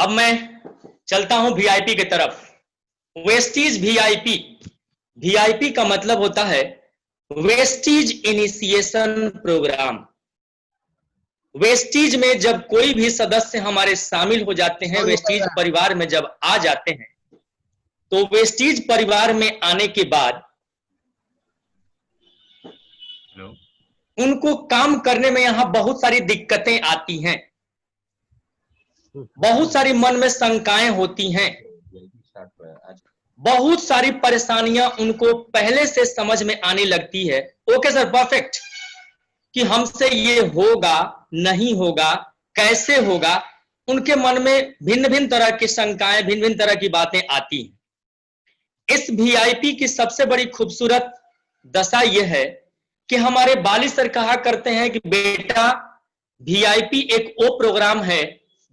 अब मैं चलता हूं वीआईपी की तरफ। Vestige VIP. वीआईपी का मतलब होता है वेस्टीज इनिशिएशन प्रोग्राम। वेस्टीज में जब कोई भी सदस्य हमारे शामिल हो जाते हैं, वेस्टीज परिवार में जब आ जाते हैं, तो वेस्टीज परिवार में आने के बाद उनको काम करने में यहां बहुत सारी दिक्कतें आती हैं, बहुत सारी मन में शंकाएं होती हैं, बहुत सारी परेशानियां उनको पहले से समझ में आने लगती है। ओके सर, परफेक्ट, कि हमसे ये होगा नहीं होगा, कैसे होगा, उनके मन में भिन्न भिन्न तरह की शंकाएं, भिन्न भिन्न तरह की बातें आती हैं। इस वीआईपी की सबसे बड़ी खूबसूरत दशा यह है कि हमारे बाली सर कहा करते हैं कि बेटा वीआईपी एक वो प्रोग्राम है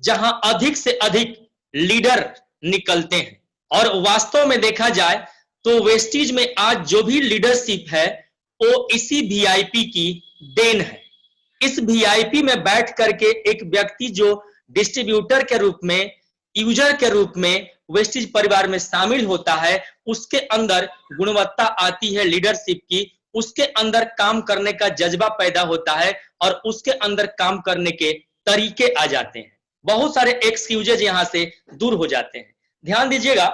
जहां अधिक से अधिक लीडर निकलते हैं, और वास्तव में देखा जाए तो वेस्टीज में आज जो भी लीडरशिप है वो इसी वीआईपी की देन है। इस वीआईपी में बैठ करके एक व्यक्ति जो डिस्ट्रीब्यूटर के रूप में, यूजर के रूप में वेस्टीज परिवार में शामिल होता है, उसके अंदर गुणवत्ता आती है लीडरशिप की, उसके अंदर काम करने का जज्बा पैदा होता है और उसके अंदर काम करने के तरीके आ जाते हैं। बहुत सारे एक्सक्यूजेज यहां से दूर हो जाते हैं। ध्यान दीजिएगा,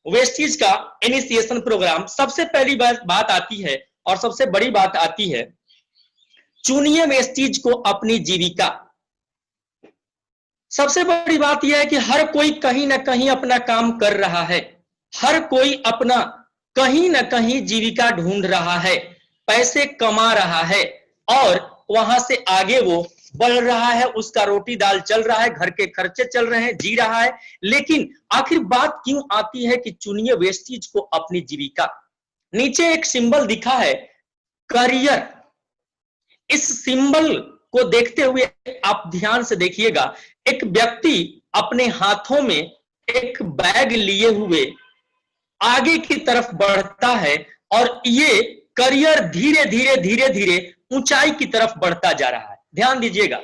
वेस्टीज का इनिशिएशन प्रोग्राम, सबसे पहली बात आती है और सबसे बड़ी बात आती है, चुनिए वेस्टीज को अपनी जीविका। सबसे बड़ी बात यह है कि हर कोई कहीं ना कहीं अपना काम कर रहा है, हर कोई अपना कहीं ना कहीं जीविका ढूंढ रहा है, पैसे कमा रहा है और वहां से आगे वो बढ़ रहा है, उसका रोटी दाल चल रहा है, घर के खर्चे चल रहे हैं, जी रहा है। लेकिन आखिर बात क्यों आती है कि चुनिए वेस्टीज को अपनी जीविका? नीचे एक सिंबल दिखा है, करियर। इस सिंबल को देखते हुए आप ध्यान से देखिएगा, एक व्यक्ति अपने हाथों में एक बैग लिए हुए आगे की तरफ बढ़ता है और ये करियर धीरे धीरे धीरे धीरे ऊंचाई की तरफ बढ़ता जा रहा है। ध्यान दीजिएगा,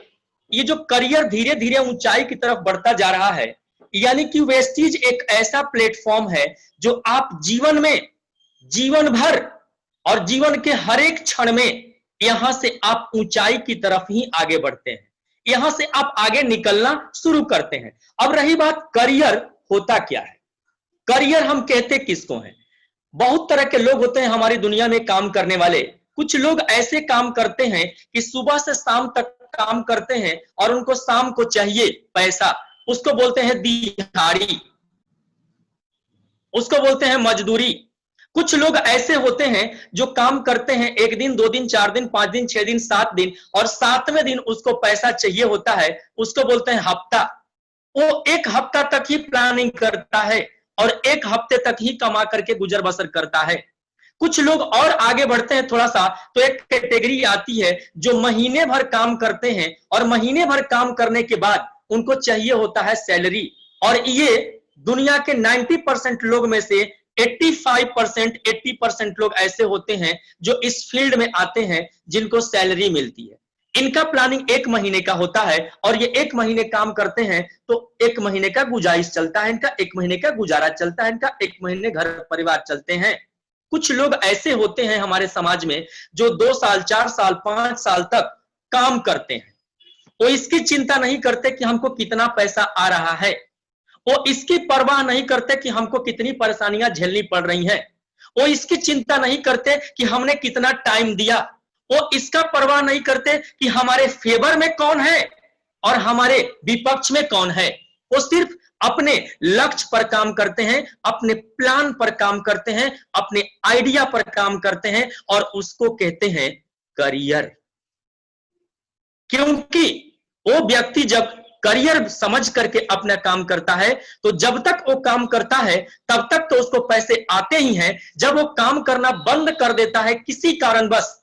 ये जो करियर धीरे धीरे ऊंचाई की तरफ बढ़ता जा रहा है, यानी कि वेस्टीज एक ऐसा प्लेटफॉर्म है जो आप जीवन में, जीवन भर और जीवन के हर एक क्षण में यहां से आप ऊंचाई की तरफ ही आगे बढ़ते हैं, यहां से आप आगे निकलना शुरू करते हैं। अब रही बात करियर होता क्या है, करियर हम कहते किसको हैं? बहुत तरह के लोग होते हैं हमारी दुनिया में काम करने वाले। कुछ लोग ऐसे काम करते हैं कि सुबह से शाम तक काम करते हैं और उनको शाम को चाहिए पैसा, उसको बोलते हैं दिहाड़ी, उसको बोलते हैं मजदूरी। कुछ लोग ऐसे होते हैं जो काम करते हैं 1 दिन 2 दिन 4 दिन 5 दिन 6 दिन 7 दिन और 7वें दिन उसको पैसा चाहिए होता है, उसको बोलते हैं हफ्ता। वो 1 हफ्ता तक ही प्लानिंग करता है और 1 हफ्ते तक ही कमा करके गुजर बसर करता है। कुछ लोग और आगे बढ़ते हैं थोड़ा सा, तो एक कैटेगरी आती है जो महीने भर काम करते हैं और महीने भर काम करने के बाद उनको चाहिए होता है सैलरी। और ये दुनिया के 90% लोग में से 85% 80% लोग ऐसे होते हैं जो इस फील्ड में आते हैं जिनको सैलरी मिलती है। इनका प्लानिंग 1 महीने का होता है और ये 1 महीने काम करते हैं तो 1 महीने का गुजारिश चलता है इनका, 1 महीने का गुजारा चलता है इनका, 1 महीने घर परिवार चलते हैं। कुछ लोग ऐसे होते हैं हमारे समाज में जो 2 साल 4 साल 5 साल तक काम करते हैं, वो इसकी चिंता नहीं करते कि हमको कितना पैसा आ रहा है, वो इसकी परवाह नहीं करते कि हमको कितनी परेशानियां झेलनी पड़ रही हैं, वो इसकी चिंता नहीं करते कि हमने कितना टाइम दिया, वो इसका परवाह नहीं करते कि हमारे फेवर में कौन है और हमारे विपक्ष में कौन है। वो सिर्फ अपने लक्ष्य पर काम करते हैं, अपने प्लान पर काम करते हैं, अपने आइडिया पर काम करते हैं और उसको कहते हैं करियर। क्योंकि वो व्यक्ति जब करियर समझ करके अपना काम करता है तो जब तक वो काम करता है तब तक तो उसको पैसे आते ही हैं। जब वो काम करना बंद कर देता है किसी कारणवश,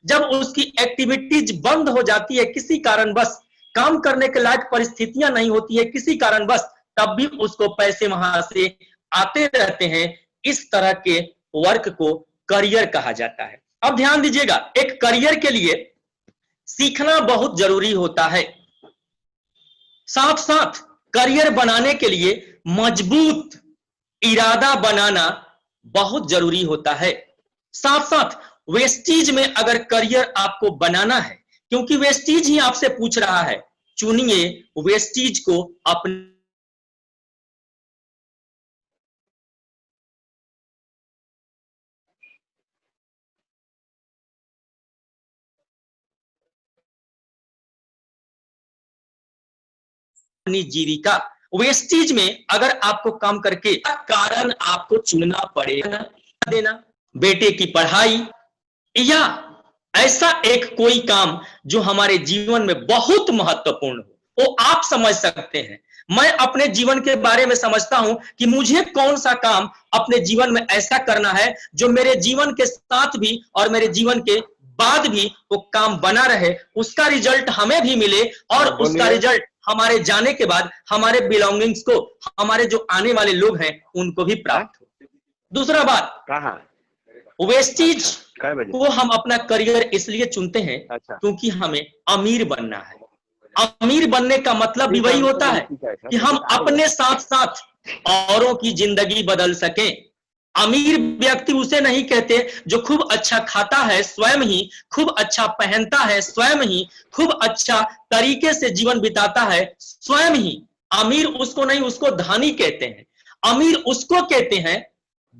जब उसकी एक्टिविटीज बंद हो जाती है किसी कारणवश, काम करने के लायक परिस्थितियां नहीं होती है किसी कारणवश, तब भी उसको पैसे वहां से आते रहते हैं। इस तरह के वर्क को करियर कहा जाता है। अब ध्यान दीजिएगा, एक करियर के लिए सीखना बहुत जरूरी होता है, साथ साथ करियर बनाने के लिए मजबूत इरादा बनाना बहुत जरूरी होता है। साथ साथ वेस्टीज में अगर करियर आपको बनाना है, क्योंकि वेस्टीज ही आपसे पूछ रहा है, चुनिए वेस्टीज को अपने अपनी जीविका। वेस्टीज में अगर आपको काम करके कारण आपको चुनना पड़ेगा, देना बेटे की पढ़ाई या ऐसा एक कोई काम जो हमारे जीवन में बहुत महत्वपूर्ण हो, वो आप समझ सकते हैं। मैं अपने जीवन के बारे में समझता हूं कि मुझे कौन सा काम अपने जीवन में ऐसा करना है जो मेरे जीवन के साथ भी और मेरे जीवन के बाद भी वो काम बना रहे, उसका रिजल्ट हमें भी मिले और उसका रिजल्ट हमारे जाने के बाद हमारे बिलोंगिंग्स को, हमारे जो आने वाले लोग हैं उनको भी प्राप्त हो। दूसरा बात, वेस्टीज को हम अपना करियर इसलिए चुनते हैं क्योंकि हमें अमीर बनना है। अमीर बनने का मतलब भी वही होता है कि हम अपने साथ साथ औरों की जिंदगी बदल सकें। अमीर व्यक्ति उसे नहीं कहते जो खूब अच्छा खाता है, स्वयं ही खूब अच्छा पहनता है, स्वयं ही खूब अच्छा तरीके से जीवन बिताता है, स्वयं ही। अमीर उसको नहीं, उसको धनी कहते हैं। अमीर उसको कहते हैं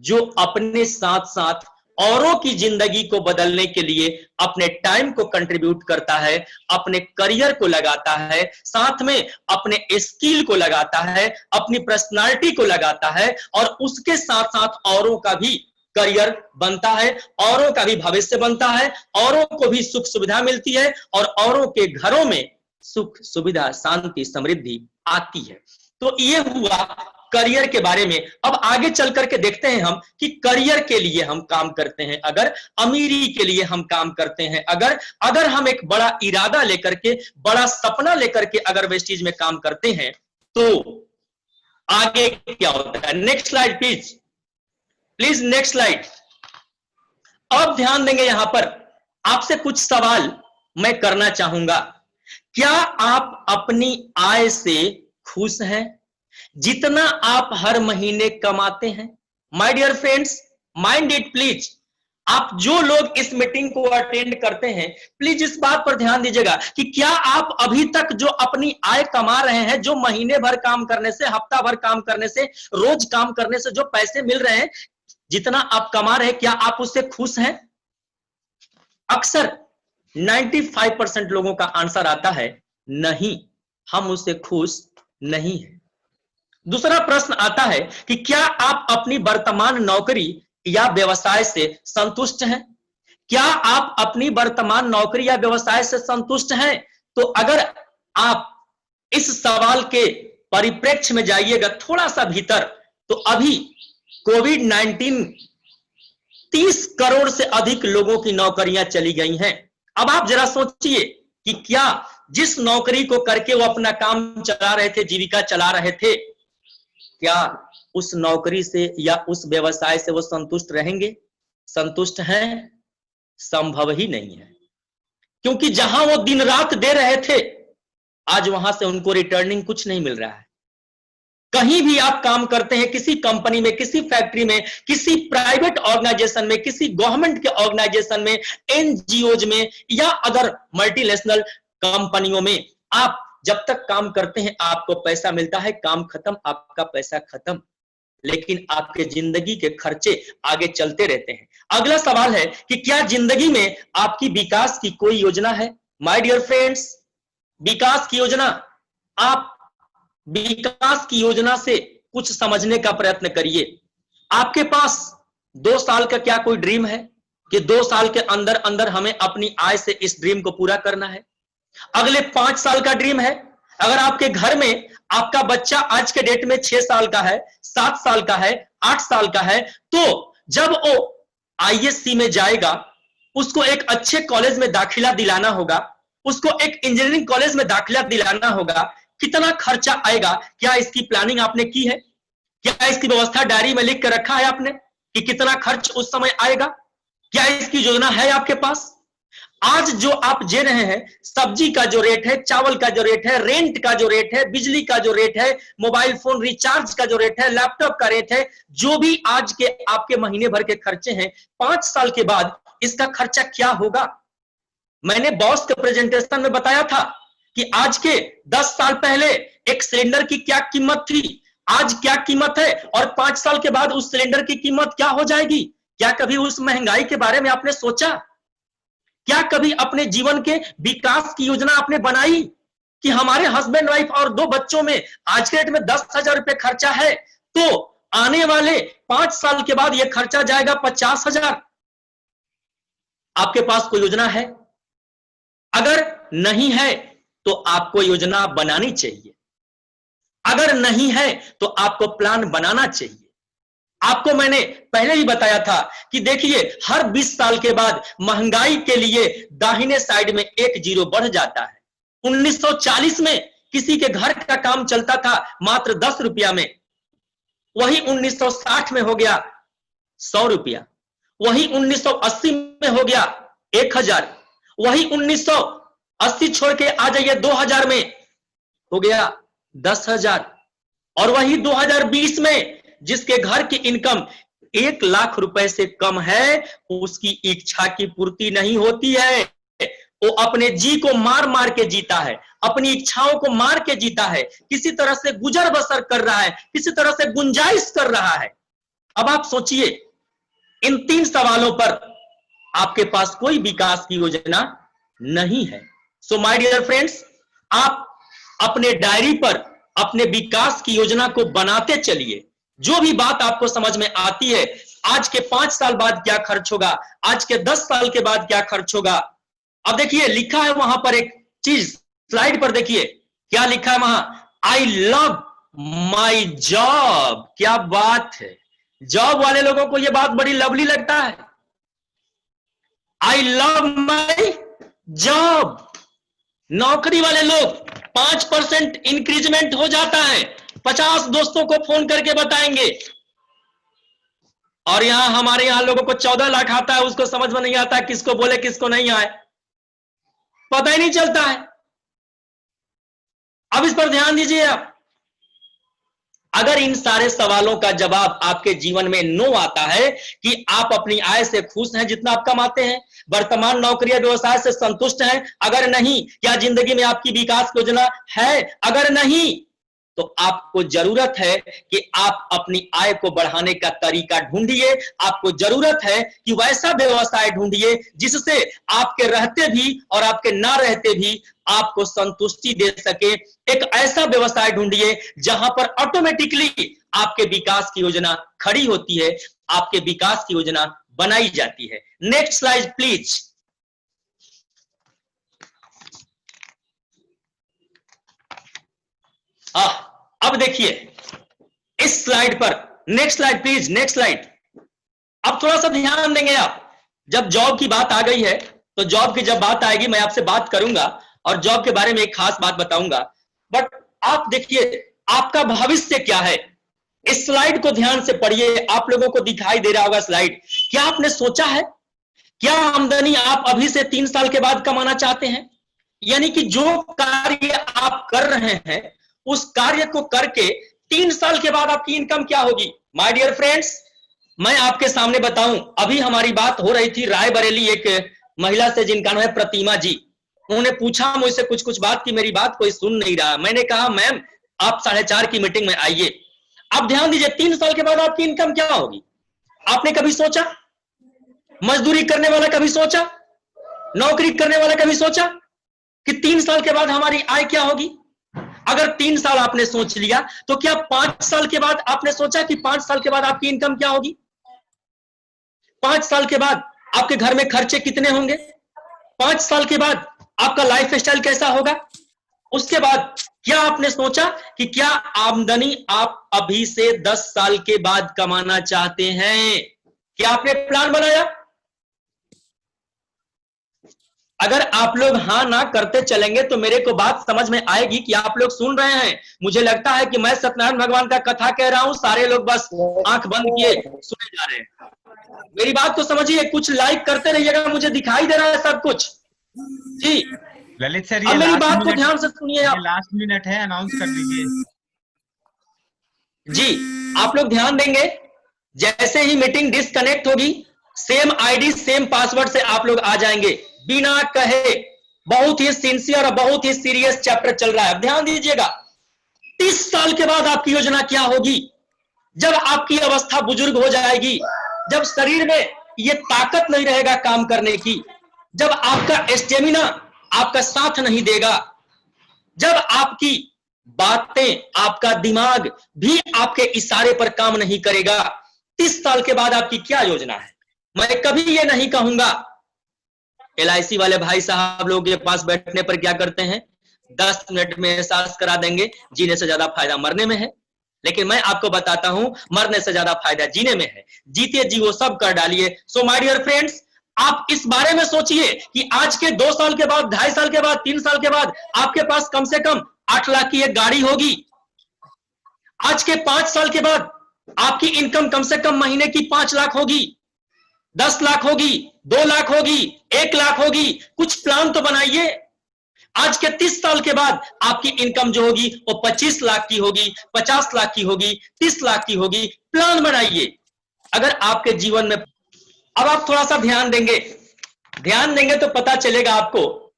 जो अपने साथ साथ औरों की जिंदगी को बदलने के लिए अपने टाइम को कंट्रीब्यूट करता है, अपने करियर को लगाता है, साथ में अपने स्किल को लगाता है, अपनी पर्सनालिटी को लगाता है और उसके साथ साथ औरों का भी करियर बनता है, औरों का भी भविष्य बनता है, औरों को भी सुख सुविधा मिलती है और औरों के घरों में सुख सुविधा शांति समृद्धि आती है। तो ये हुआ करियर के बारे में। अब आगे चल करके देखते हैं हम कि करियर के लिए हम काम करते हैं, अगर अमीरी के लिए हम काम करते हैं, अगर हम एक बड़ा इरादा लेकर के, बड़ा सपना लेकर के अगर वेस्टीज में काम करते हैं तो आगे क्या होता है। Next slide please next slide. अब ध्यान देंगे, यहां पर आपसे कुछ सवाल मैं करना चाहूंगा। क्या आप अपनी आय से खुश हैं जितना आप हर महीने कमाते हैं? My dear friends, mind it please. आप जो लोग इस मीटिंग को अटेंड करते हैं, प्लीज इस बात पर ध्यान दीजिएगा कि क्या आप अभी तक जो अपनी आय कमा रहे हैं, जो महीने भर काम करने से, हफ्ता भर काम करने से, रोज काम करने से जो पैसे मिल रहे हैं, जितना आप कमा रहे हैं, क्या आप उससे खुश हैं? अक्सर 95% लोगों का आंसर आता है नहीं, हम उससे खुश नहीं हैं। दूसरा प्रश्न आता है कि क्या आप अपनी वर्तमान नौकरी या व्यवसाय से संतुष्ट हैं? क्या आप अपनी वर्तमान नौकरी या व्यवसाय से संतुष्ट हैं? तो अगर आप इस सवाल के परिप्रेक्ष्य में जाइएगा थोड़ा सा भीतर, तो अभी कोविड-19 30 करोड़ से अधिक लोगों की नौकरियां चली गई हैं। अब आप जरा सोचिए कि क्या जिस नौकरी को करके वो अपना काम चला रहे थे, जीविका चला रहे थे, क्या उस नौकरी से या उस व्यवसाय से वो संतुष्ट रहेंगे? संतुष्ट हैं? संभव ही नहीं है, क्योंकि जहां वो दिन रात दे रहे थे, आज वहां से उनको रिटर्निंग कुछ नहीं मिल रहा है। कहीं भी आप काम करते हैं, किसी कंपनी में, किसी फैक्ट्री में, किसी प्राइवेट ऑर्गेनाइजेशन में, किसी गवर्नमेंट के ऑर्गेनाइजेशन में, एनजीओज में या अदर मल्टीनेशनल कंपनियों में, आप जब तक काम करते हैं आपको पैसा मिलता है, काम खत्म, आपका पैसा खत्म, लेकिन आपके जिंदगी के खर्चे आगे चलते रहते हैं। अगला सवाल है कि क्या जिंदगी में आपकी विकास की कोई योजना है? माय डियर फ्रेंड्स, विकास की योजना, आप विकास की योजना से कुछ समझने का प्रयत्न करिए। आपके पास 2 साल का क्या कोई ड्रीम है कि 2 साल के अंदर अंदर हमें अपनी आय से इस ड्रीम को पूरा करना है? अगले 5 साल का ड्रीम है? अगर आपके घर में आपका बच्चा आज के डेट में 6 साल का है, 7 साल का है, 8 साल का है, तो जब वो आईएससी में जाएगा, उसको एक अच्छे कॉलेज में दाखिला दिलाना होगा, उसको एक इंजीनियरिंग कॉलेज में दाखिला दिलाना होगा, कितना खर्चा आएगा? क्या इसकी प्लानिंग आपने की है? क्या इसकी व्यवस्था डायरी में लिख कर रखा है आपने कि कितना खर्च उस समय आएगा? क्या इसकी योजना है आपके पास? आज जो आप जे रहे हैं, सब्जी का जो रेट है, चावल का जो रेट है, रेंट का जो रेट है, बिजली का जो रेट है, मोबाइल फोन रिचार्ज का जो रेट है, लैपटॉप का रेट है, जो भी आज के आपके महीने भर के खर्चे हैं, 5 साल के बाद इसका खर्चा क्या होगा। मैंने बॉस के प्रेजेंटेशन में बताया था कि आज के 10 साल पहले एक सिलेंडर की क्या कीमत थी, आज क्या कीमत है, और 5 साल के बाद उस सिलेंडर की कीमत क्या हो जाएगी। क्या कभी उस महंगाई के बारे में आपने सोचा? क्या कभी अपने जीवन के विकास की योजना आपने बनाई कि हमारे हस्बैंड वाइफ और 2 बच्चों में आज के डेट में 10,000 रुपए खर्चा है, तो आने वाले 5 साल के बाद यह खर्चा जाएगा 50,000। आपके पास कोई योजना है? अगर नहीं है तो आपको योजना बनानी चाहिए। अगर नहीं है तो आपको प्लान बनाना चाहिए। आपको मैंने पहले ही बताया था कि देखिए, हर 20 साल के बाद महंगाई के लिए दाहिने साइड में एक जीरो बढ़ जाता है। 1940 में किसी के घर का काम चलता था मात्र 10 रुपया में, वही 1960 में हो गया 100 रुपया, वही 1980 में हो गया 1000, वही 1980 छोड़ के आ जाइए 2000 में हो गया 10,000, और वही 2020 में जिसके घर की इनकम 1 लाख रुपए से कम है, उसकी इच्छा की पूर्ति नहीं होती है। वो अपने जी को मार मार के जीता है, अपनी इच्छाओं को मार के जीता है, किसी तरह से गुजर बसर कर रहा है, किसी तरह से गुंजाइश कर रहा है। अब आप सोचिए, इन 3 सवालों पर आपके पास कोई विकास की योजना नहीं है। सो माय डियर फ्रेंड्स, आप अपने डायरी पर अपने विकास की योजना को बनाते चलिए। जो भी बात आपको समझ में आती है, आज के 5 साल बाद क्या खर्च होगा, आज के 10 साल के बाद क्या खर्च होगा। अब देखिए, लिखा है वहां पर एक चीज, स्लाइड पर देखिए क्या लिखा है वहां, आई लव माई जॉब। क्या बात है, जॉब वाले लोगों को यह बात बड़ी लवली लगता है। I love my job. नौकरी वाले लोग 5% इंक्रीजमेंट हो जाता है, 50 दोस्तों को फोन करके बताएंगे। और यहां हमारे यहां लोगों को 14 लाख आता है, उसको समझ में नहीं आता किसको बोले किसको नहीं आए, पता ही नहीं चलता है। अब इस पर ध्यान दीजिए आप। अगर इन सारे सवालों का जवाब आपके जीवन में नो आता है कि आप अपनी आय से खुश हैं जितना आप कमाते हैं, वर्तमान नौकरी या व्यवसाय से संतुष्ट हैं, अगर नहीं, क्या जिंदगी में आपकी विकास योजना है, अगर नहीं, तो आपको जरूरत है कि आप अपनी आय को बढ़ाने का तरीका ढूंढिए। आपको जरूरत है कि वैसा व्यवसाय ढूंढिए जिससे आपके रहते भी और आपके ना रहते भी आपको संतुष्टि दे सके। एक ऐसा व्यवसाय ढूंढिए जहां पर ऑटोमेटिकली आपके विकास की योजना खड़ी होती है, आपके विकास की योजना बनाई जाती है। Next slide please. अब देखिए इस स्लाइड पर, next slide please, next slide. अब थोड़ा सा ध्यान देंगे आप, जब जॉब की बात आ गई है तो जॉब की जब बात आएगी मैं आपसे बात करूंगा और जॉब के बारे में एक खास बात बताऊंगा। बट आप देखिए आपका भविष्य क्या है, इस स्लाइड को ध्यान से पढ़िए। आप लोगों को दिखाई दे रहा होगा स्लाइड। क्या आपने सोचा है, क्या आमदनी आप अभी से 3 साल के बाद कमाना चाहते हैं? यानी कि जो कार्य आप कर रहे हैं उस कार्य को करके 3 साल के बाद आपकी इनकम क्या होगी। माय डियर फ्रेंड्स, मैं आपके सामने बताऊं, अभी हमारी बात हो रही थी रायबरेली एक महिला से जिनका नाम है प्रतिमा जी। उन्होंने पूछा मुझसे कुछ कुछ बात की, मेरी बात कोई सुन नहीं रहा। मैंने कहा मैम आप 4:30 की मीटिंग में आइए। अब ध्यान दीजिए, 3 साल के बाद आपकी इनकम क्या होगी? आपने कभी सोचा? मजदूरी करने वाला कभी सोचा? नौकरी करने वाला कभी सोचा कि 3 साल के बाद हमारी आय क्या होगी? अगर 3 साल आपने सोच लिया तो क्या 5 साल के बाद आपने सोचा कि 5 साल के बाद आपकी इनकम क्या होगी? 5 साल के बाद आपके घर में खर्चे कितने होंगे? 5 साल के बाद आपका लाइफ स्टाइल कैसा होगा? उसके बाद क्या आपने सोचा कि क्या आमदनी आप अभी से 10 साल के बाद कमाना चाहते हैं? क्या आपने प्लान बनाया? अगर आप लोग हाँ ना करते चलेंगे तो मेरे को बात समझ में आएगी कि आप लोग सुन रहे हैं। मुझे लगता है कि मैं सत्यनारायण भगवान का कथा कह रहा हूं, सारे लोग बस आंख बंद किए सुने जा रहे हैं। मेरी बात तो समझिए, कुछ लाइक करते रहिएगा, मुझे दिखाई दे रहा है सब कुछ। जी। ललित सर, अब मेरी बात को ध्यान से सुनिए ये आप। लास्ट मिनट है, अनाउंस कर दीजिए। जी, आप लोग ध्यान देंगे, जैसे ही मीटिंग डिस्कनेक्ट होगी, सेम आईडी सेम पासवर्ड से आप लोग आ जाएंगे बिना कहे। बहुत ही सिंसियर और बहुत ही सीरियस चैप्टर चल रहा है, ध्यान दीजिएगा। 30 साल के बाद आपकी योजना क्या होगी? जब आपकी अवस्था बुजुर्ग हो जाएगी, जब शरीर में ये ताकत नहीं रहेगा काम करने की, जब आपका स्टेमिना आपका साथ नहीं देगा, जब आपकी बातें, आपका दिमाग भी आपके इशारे पर काम नहीं करेगा, 30 साल के बाद आपकी क्या योजना है? मैं कभी ये नहीं कहूंगा। LIC वाले भाई साहब लोग के पास बैठने पर क्या करते हैं, 10 मिनट में एहसास करा देंगे, जीने से ज्यादा फायदा मरने में है। लेकिन मैं आपको बताता हूं, मरने से ज्यादा फायदा जीने में है। जीते जी वो सब कर डालिए। सो माय डियर फ्रेंड्स, आप इस बारे में सोचिए कि आज के 2 साल के बाद, 2.5 साल के बाद, 3 साल के बाद आपके पास कम से कम 8 लाख की एक गाड़ी होगी। आज के 5 साल के बाद आपकी इनकम कम से कम महीने की 5 लाख होगी, 10 लाख होगी, 2 लाख होगी, 1 लाख होगी। कुछ प्लान तो बनाइए। आज के 30 साल के बाद आपकी इनकम जो होगी वो 25 लाख की होगी, 50 लाख की होगी, 30 लाख की होगी। प्लान बनाइए। अगर आपके जीवन में, अब आप थोड़ा सा ध्यान देंगे तो पता चलेगा आपको।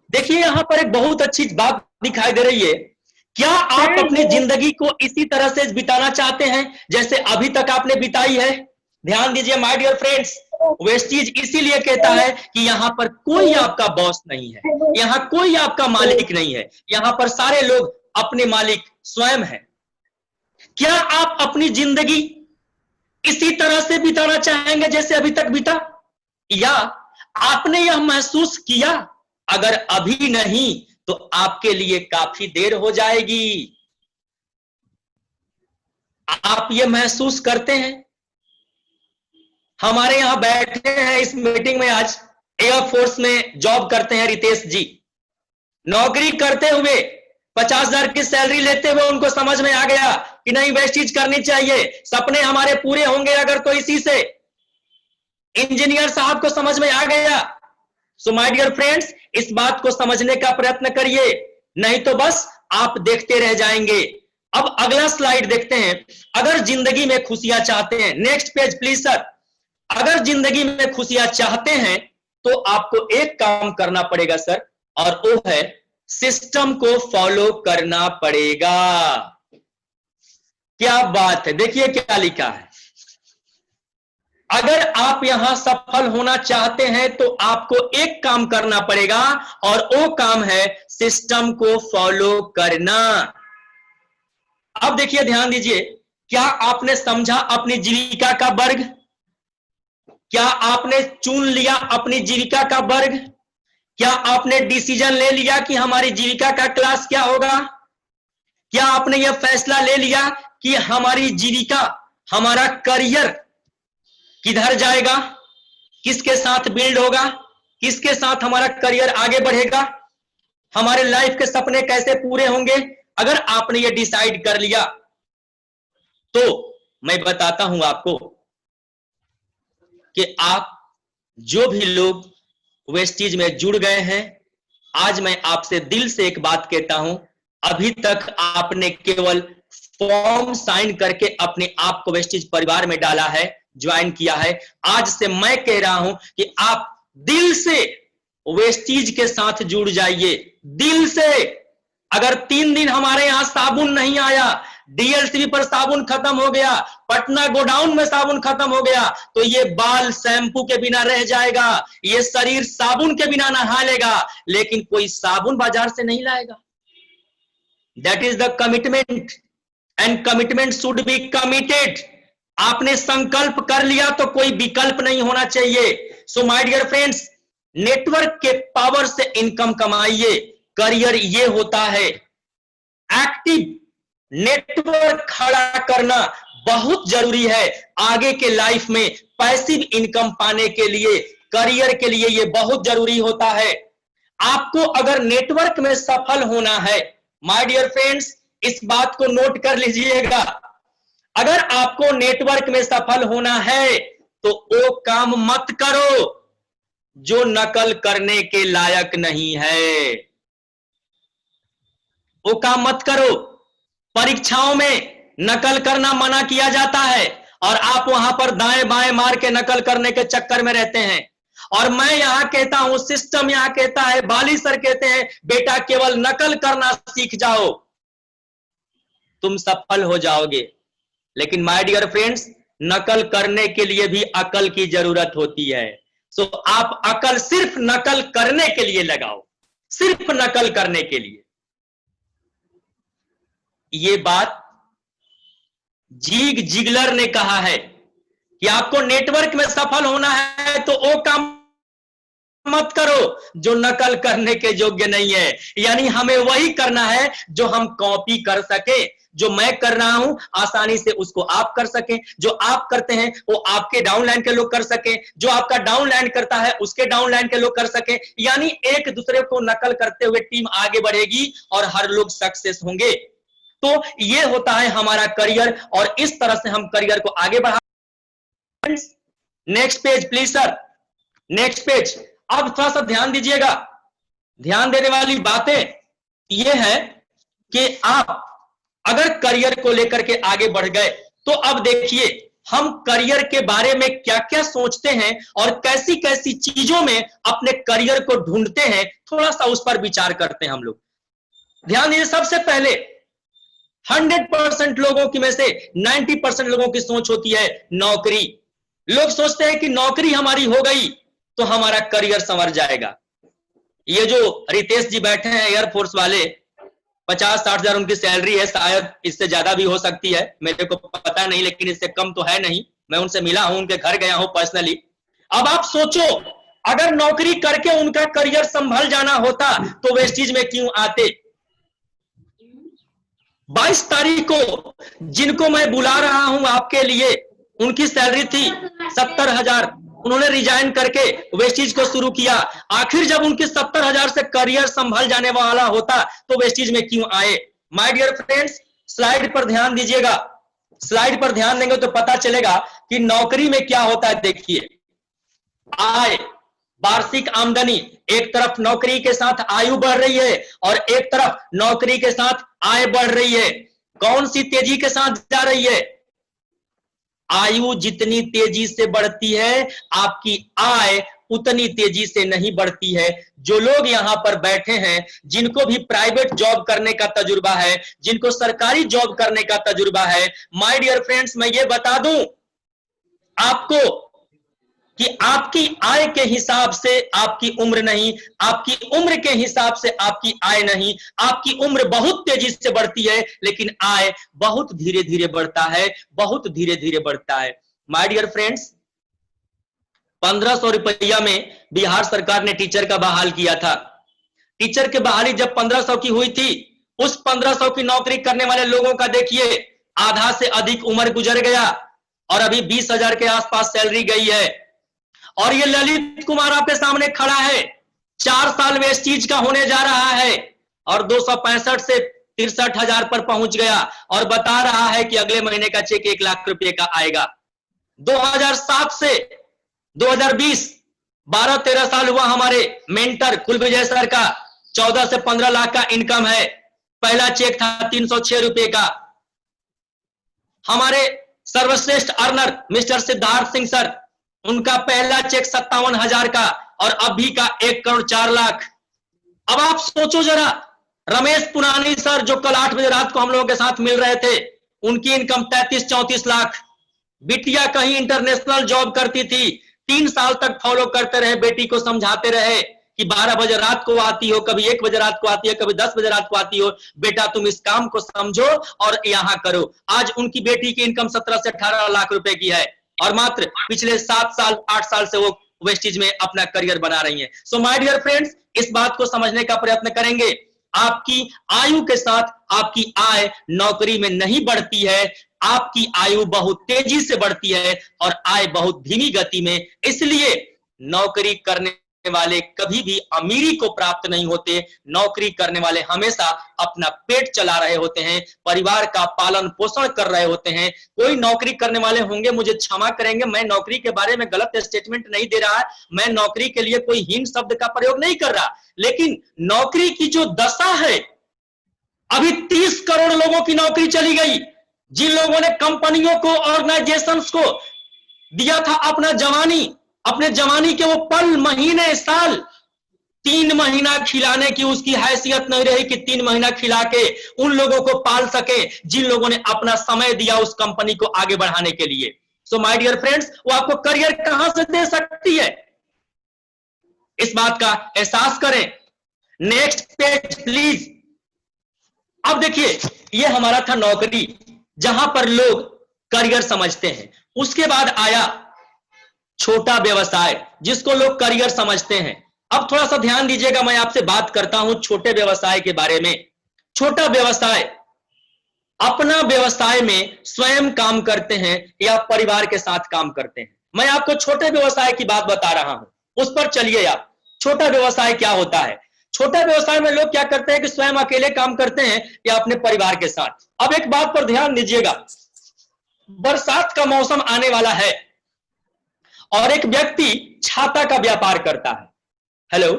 देखिए, यहां पर एक बहुत अच्छी बात दिखाई दे रही है। क्या आप अपनी जिंदगी को इसी तरह से बिताना चाहते हैं जैसे अभी तक आपने बिताई है? ध्यान दीजिए माय डियर फ्रेंड्स, वेस्टीज इसीलिए कहता है कि यहां पर कोई आपका बॉस नहीं है, यहां कोई आपका मालिक नहीं है, यहां पर सारे लोग अपने मालिक स्वयं हैं। क्या आप अपनी जिंदगी इसी तरह से बिताना चाहेंगे जैसे अभी तक बीता, या आपने यह महसूस किया? अगर अभी नहीं तो आपके लिए काफी देर हो जाएगी। आप ये महसूस करते हैं? हमारे यहां बैठे हैं इस मीटिंग में आज, एयरफोर्स में जॉब करते हैं रितेश जी। नौकरी करते हुए 50,000 की सैलरी लेते हुए उनको समझ में आ गया कि नहीं, वेस्टीज करनी चाहिए, सपने हमारे पूरे होंगे अगर तो इसी से। इंजीनियर साहब को समझ में आ गया। सो माय डियर फ्रेंड्स, इस बात को समझने का प्रयत्न करिए, नहीं तो बस आप देखते रह जाएंगे। अब अगला स्लाइड देखते हैं। अगर जिंदगी में खुशियां चाहते हैं, नेक्स्ट पेज प्लीज सर। अगर जिंदगी में खुशियां चाहते हैं तो आपको एक काम करना पड़ेगा सर, और वो है सिस्टम को फॉलो करना पड़ेगा। क्या बात है, देखिए क्या लिखा है। अगर आप यहां सफल होना चाहते हैं तो आपको एक काम करना पड़ेगा, और वो काम है सिस्टम को फॉलो करना। अब देखिए, ध्यान दीजिए, क्या आपने समझा अपनी जीविका का वर्ग? क्या आपने चुन लिया अपनी जीविका का वर्ग? क्या आपने डिसीजन ले लिया कि हमारी जीविका का क्लास क्या होगा? क्या आपने यह फैसला ले लिया कि हमारी जीविका, हमारा करियर किधर जाएगा, किसके साथ बिल्ड होगा, किसके साथ हमारा करियर आगे बढ़ेगा, हमारे लाइफ के सपने कैसे पूरे होंगे? अगर आपने ये डिसाइड कर लिया तो मैं बताता हूं आपको कि आप जो भी लोग वेस्टीज में जुड़ गए हैं, आज मैं आपसे दिल से एक बात कहता हूं, अभी तक आपने केवल फॉर्म साइन करके अपने आप को वेस्टीज परिवार में डाला है, ज्वाइन किया है। आज से मैं कह रहा हूं कि आप दिल से वेस्टीज के साथ जुड़ जाइए, दिल से। अगर 3 दिन हमारे यहां साबुन नहीं आया, DLCB पर साबुन खत्म हो गया, पटना गोडाउन में साबुन खत्म हो गया, तो ये बाल शैम्पू के बिना रह जाएगा, ये शरीर साबुन के बिना नहा लेगा, लेकिन कोई साबुन बाजार से नहीं लाएगा। That is the commitment, and commitment should be committed. आपने संकल्प कर लिया तो कोई विकल्प नहीं होना चाहिए। So my dear friends, network के पावर से इनकम कमाइए। करियर ये होता है, एक्टिव नेटवर्क खड़ा करना बहुत जरूरी है आगे के लाइफ में। पैसिव इनकम पाने के लिए, करियर के लिए ये बहुत जरूरी होता है। आपको अगर नेटवर्क में सफल होना है, माय डियर फ्रेंड्स, इस बात को नोट कर लीजिएगा, अगर आपको नेटवर्क में सफल होना है तो वो काम मत करो जो नकल करने के लायक नहीं है। वो काम मत करो। परीक्षाओं में नकल करना मना किया जाता है और आप वहां पर दाएं बाएं मार के नकल करने के चक्कर में रहते हैं। और मैं यहां कहता हूं, सिस्टम यहां कहता है, बाली सर कहते हैं, बेटा केवल नकल करना सीख जाओ, तुम सफल हो जाओगे। लेकिन माय डियर फ्रेंड्स, नकल करने के लिए भी अकल की जरूरत होती है। सो आप अकल सिर्फ नकल करने के लिए लगाओ, सिर्फ नकल करने के लिए। ये बात जीग जिगलर ने कहा है कि आपको नेटवर्क में सफल होना है तो वो काम मत करो जो नकल करने के योग्य नहीं है। यानी हमें वही करना है जो हम कॉपी कर सके। जो मैं कर रहा हूं आसानी से उसको आप कर सके, जो आप करते हैं वो आपके डाउनलाइन के लोग कर सके, जो आपका डाउनलाइन करता है उसके डाउनलाइन के लोग कर सके। यानी एक दूसरे को नकल करते हुए टीम आगे बढ़ेगी और हर लोग सक्सेस होंगे। तो ये होता है हमारा करियर और इस तरह से हम करियर को आगे बढ़ा। Next page please sir, next page. अब थोड़ा सा ध्यान दीजिएगा, ध्यान देने वाली बातें ये है कि आप अगर करियर को लेकर के आगे बढ़ गए तो अब देखिए हम करियर के बारे में क्या क्या सोचते हैं और कैसी कैसी चीजों में अपने करियर को ढूंढते हैं, थोड़ा सा उस पर विचार करते हैं हम लोग। ध्यान दीजिए, सबसे पहले 100% लोगों की में से 90% लोगों की सोच होती है नौकरी। लोग सोचते हैं कि नौकरी हमारी हो गई तो हमारा करियर संवर जाएगा। ये जो रितेश जी बैठे हैं एयरफोर्स वाले, 50-60 हजार उनकी सैलरी है, शायद इससे ज्यादा भी हो सकती है, मेरे को पता नहीं, लेकिन इससे कम तो है नहीं। मैं उनसे मिला हूं, उनके घर गया हूं पर्सनली। अब आप सोचो अगर नौकरी करके उनका करियर संभल जाना होता तो वेस्टीज में क्यों आते। 22 तारीख को जिनको मैं बुला रहा हूं आपके लिए, उनकी सैलरी थी 70,000, उन्होंने रिजाइन करके वेस्टीज को शुरू किया। आखिर जब उनके 70,000 से करियर संभल जाने वाला होता तो वेस्टीज में क्यों आए। माय डियर फ्रेंड्स, स्लाइड पर ध्यान दीजिएगा, स्लाइड पर ध्यान देंगे तो पता चलेगा कि नौकरी में क्या होता है। देखिए, आय, वार्षिक आमदनी, एक तरफ नौकरी के साथ आयु बढ़ रही है और एक तरफ नौकरी के साथ आय बढ़ रही है। कौन सी तेजी के साथ जा रही है। आयु जितनी तेजी से बढ़ती है आपकी आय उतनी तेजी से नहीं बढ़ती है। जो लोग यहां पर बैठे हैं, जिनको भी प्राइवेट जॉब करने का तजुर्बा है, जिनको सरकारी जॉब करने का तजुर्बा है, माय डियर फ्रेंड्स, मैं ये बता दूं आपको कि आपकी आय के हिसाब से आपकी उम्र नहीं, आपकी उम्र के हिसाब से आपकी आय नहीं। आपकी उम्र बहुत तेजी से बढ़ती है लेकिन आय बहुत धीरे धीरे बढ़ता है, बहुत धीरे धीरे बढ़ता है। माय डियर फ्रेंड्स, 1500 रुपया में बिहार सरकार ने टीचर का बहाल किया था। टीचर की बहाली जब 1500 की हुई थी, उस 1500 की नौकरी करने वाले लोगों का देखिए आधा से अधिक उम्र गुजर गया और अभी 20,000 के आसपास सैलरी गई है। और ये ललित कुमार आपके सामने खड़ा है, 4 साल वेस्टीज का होने जा रहा है और 265 से 63,000 पर पहुंच गया और बता रहा है कि अगले महीने का चेक 1 लाख रुपए का आएगा। 2007 से 2020 12-13 साल हुआ हमारे मेंटर कुलविजय सर का, 14 से 15 लाख का इनकम है। पहला चेक था 306 रुपए का। हमारे सर्वश्रेष्ठ earner mister Siddharth Singh sir, उनका पहला चेक 57,000 का और अभी का 1,04,00,000। अब आप सोचो जरा, रमेश पुरानी सर जो कल 8 बजे रात को हम लोगों के साथ मिल रहे थे, उनकी इनकम 33-34 लाख। बिटिया कहीं इंटरनेशनल जॉब करती थी, 3 साल तक फॉलो करते रहे, बेटी को समझाते रहे कि 12 बजे रात को आती हो, कभी 1 बजे रात को आती है, कभी 10 बजे रात को आती हो, बेटा तुम इस काम को समझो और यहां करो। आज उनकी बेटी की इनकम 17 से 18 लाख रुपए की है और मात्र पिछले 7 साल 8 साल से वो वेस्टीज में अपना करियर बना रही हैं। सो माय डियर फ्रेंड्स, इस बात को समझने का प्रयत्न करेंगे। आपकी आयु के साथ आपकी आय नौकरी में नहीं बढ़ती है, आपकी आयु बहुत तेजी से बढ़ती है और आय बहुत धीमी गति में। इसलिए नौकरी करने वाले कभी भी अमीरी को प्राप्त नहीं होते। नौकरी करने वाले हमेशा अपना पेट चला रहे होते हैं, परिवार का पालन पोषण कर रहे होते हैं। कोई नौकरी करने वाले होंगे, मुझे क्षमा करेंगे, मैं नौकरी के बारे में गलत स्टेटमेंट नहीं दे रहा, मैं नौकरी के लिए कोई हीन शब्द का प्रयोग नहीं कर रहा, लेकिन नौकरी की जो दशा है, अभी 30 करोड़ लोगों की नौकरी चली गई। जिन लोगों ने कंपनियों को, ऑर्गेनाइजेशंस को दिया था अपना जवानी, अपने जवानी के वो पल, महीने, साल, 3 महीना खिलाने की उसकी हैसियत नहीं रही कि 3 महीना खिला के उन लोगों को पाल सके जिन लोगों ने अपना समय दिया उस कंपनी को आगे बढ़ाने के लिए। सो माय डियर फ्रेंड्स, वो आपको करियर कहां से दे सकती है, इस बात का एहसास करें। Next page please. अब देखिए, ये हमारा था नौकरी, जहां पर लोग करियर समझते हैं। उसके बाद आया छोटा व्यवसाय, जिसको लोग करियर समझते हैं। अब थोड़ा सा ध्यान दीजिएगा, मैं आपसे बात करता हूं छोटे व्यवसाय के बारे में। छोटा व्यवसाय अपना व्यवसाय में स्वयं काम करते हैं या परिवार के साथ काम करते हैं। मैं आपको छोटे व्यवसाय की बात बता रहा हूं, उस पर चलिए आप। छोटा व्यवसाय क्या होता है? छोटा व्यवसाय में लोग क्या करते हैं कि स्वयं अकेले काम करते हैं या अपने परिवार के साथ। अब एक बात पर ध्यान दीजिएगा, बरसात का मौसम आने वाला है और एक व्यक्ति छाता का व्यापार करता है। हेलो,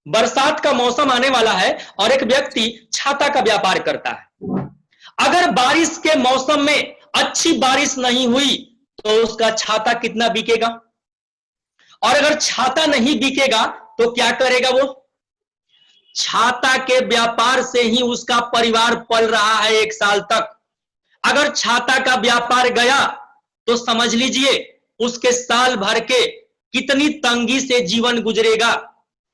बरसात का मौसम आने वाला है और एक व्यक्ति छाता का व्यापार करता है। अगर बारिश के मौसम में अच्छी बारिश नहीं हुई तो उसका छाता कितना बिकेगा? और अगर छाता नहीं बिकेगा तो क्या करेगा वो? छाता के व्यापार से ही उसका परिवार पल रहा है 1 साल तक। अगर छाता का व्यापार गया तो समझ लीजिए उसके साल भर के कितनी तंगी से जीवन गुजरेगा।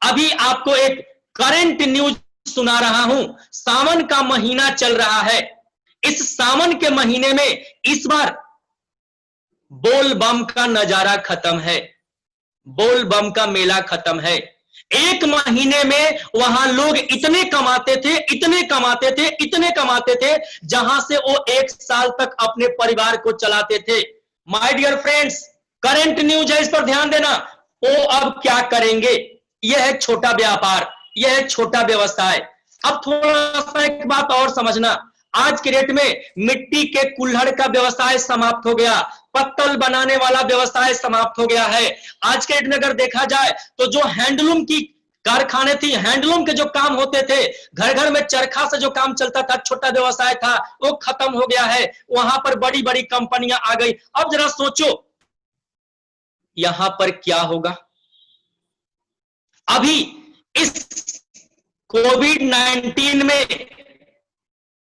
अभी आपको एक करंट न्यूज सुना रहा हूं। सावन का महीना चल रहा है। इस सावन के महीने में इस बार बोल बम का नजारा खत्म है, बोल बम का मेला खत्म है। 1 महीने में वहां लोग इतने कमाते थे, इतने कमाते थे, इतने कमाते थे, जहां से वो 1 साल तक अपने परिवार को चलाते थे। My dear friends, current news है, इस पर ध्यान देना। वो अब क्या करेंगे? यह है छोटा व्यापार, यह है छोटा व्यवसाय। अब थोड़ा सा एक बात और समझना, आज के डेट में मिट्टी के कुल्हड़ का व्यवसाय समाप्त हो गया, पत्तल बनाने वाला व्यवसाय समाप्त हो गया है। आज के डेट में अगर देखा जाए तो जो हैंडलूम की कारखाने थी, हैंडलूम के जो काम होते थे, घर घर में चरखा से जो काम चलता था, छोटा व्यवसाय था, वो खत्म हो गया है। वहां पर बड़ी बड़ी कंपनियां आ गई। अब जरा सोचो यहां पर क्या होगा? अभी इस कोविड-19 में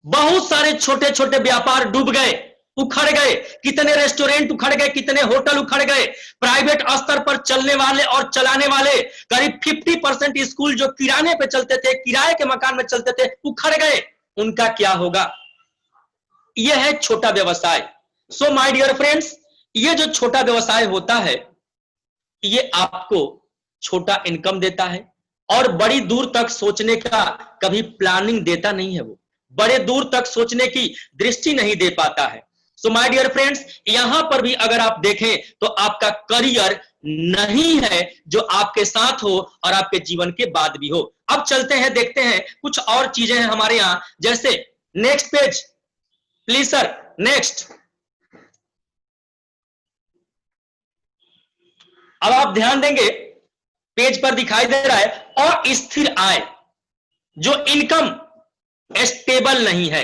बहुत सारे छोटे छोटे व्यापार डूब गए, उखड़ गए। कितने रेस्टोरेंट उखड़ गए, कितने होटल उखड़ गए। प्राइवेट स्तर पर चलने वाले और चलाने वाले करीब 50% स्कूल जो किराने पे चलते थे, किराए के मकान में चलते थे, उखड़ गए। उनका क्या होगा? यह है छोटा व्यवसाय। सो माय डियर फ्रेंड्स, ये जो छोटा व्यवसाय होता है, ये आपको छोटा इनकम देता है और बड़ी दूर तक सोचने का कभी प्लानिंग देता नहीं है। वो बड़े दूर तक सोचने की दृष्टि नहीं दे पाता है। सो माय डियर फ्रेंड्स, यहां पर भी अगर आप देखें तो आपका करियर नहीं है जो आपके साथ हो और आपके जीवन के बाद भी हो। अब चलते हैं, देखते हैं कुछ और चीजें हैं हमारे यहां, जैसे next page please sir, next. अब आप ध्यान देंगे, पेज पर दिखाई दे रहा है अस्थिर आय, जो इनकम स्टेबल नहीं है।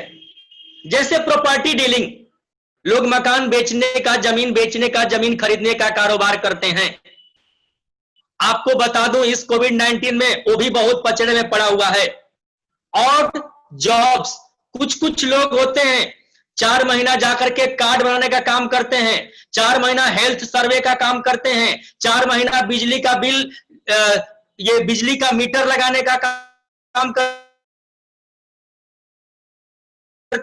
जैसे प्रॉपर्टी डीलिंग, लोग मकान बेचने का, जमीन बेचने का, जमीन खरीदने का कारोबार करते हैं। आपको बता दूं, इस कोविड-19 में वो भी बहुत पचड़े में पड़ा हुआ है। और जॉब्स, कुछ कुछ लोग होते हैं 4 महीना जाकर के कार्ड बनाने का काम करते हैं, 4 महीना हेल्थ सर्वे का काम करते हैं, 4 महीना बिजली का बिल, ये बिजली का मीटर लगाने का काम करते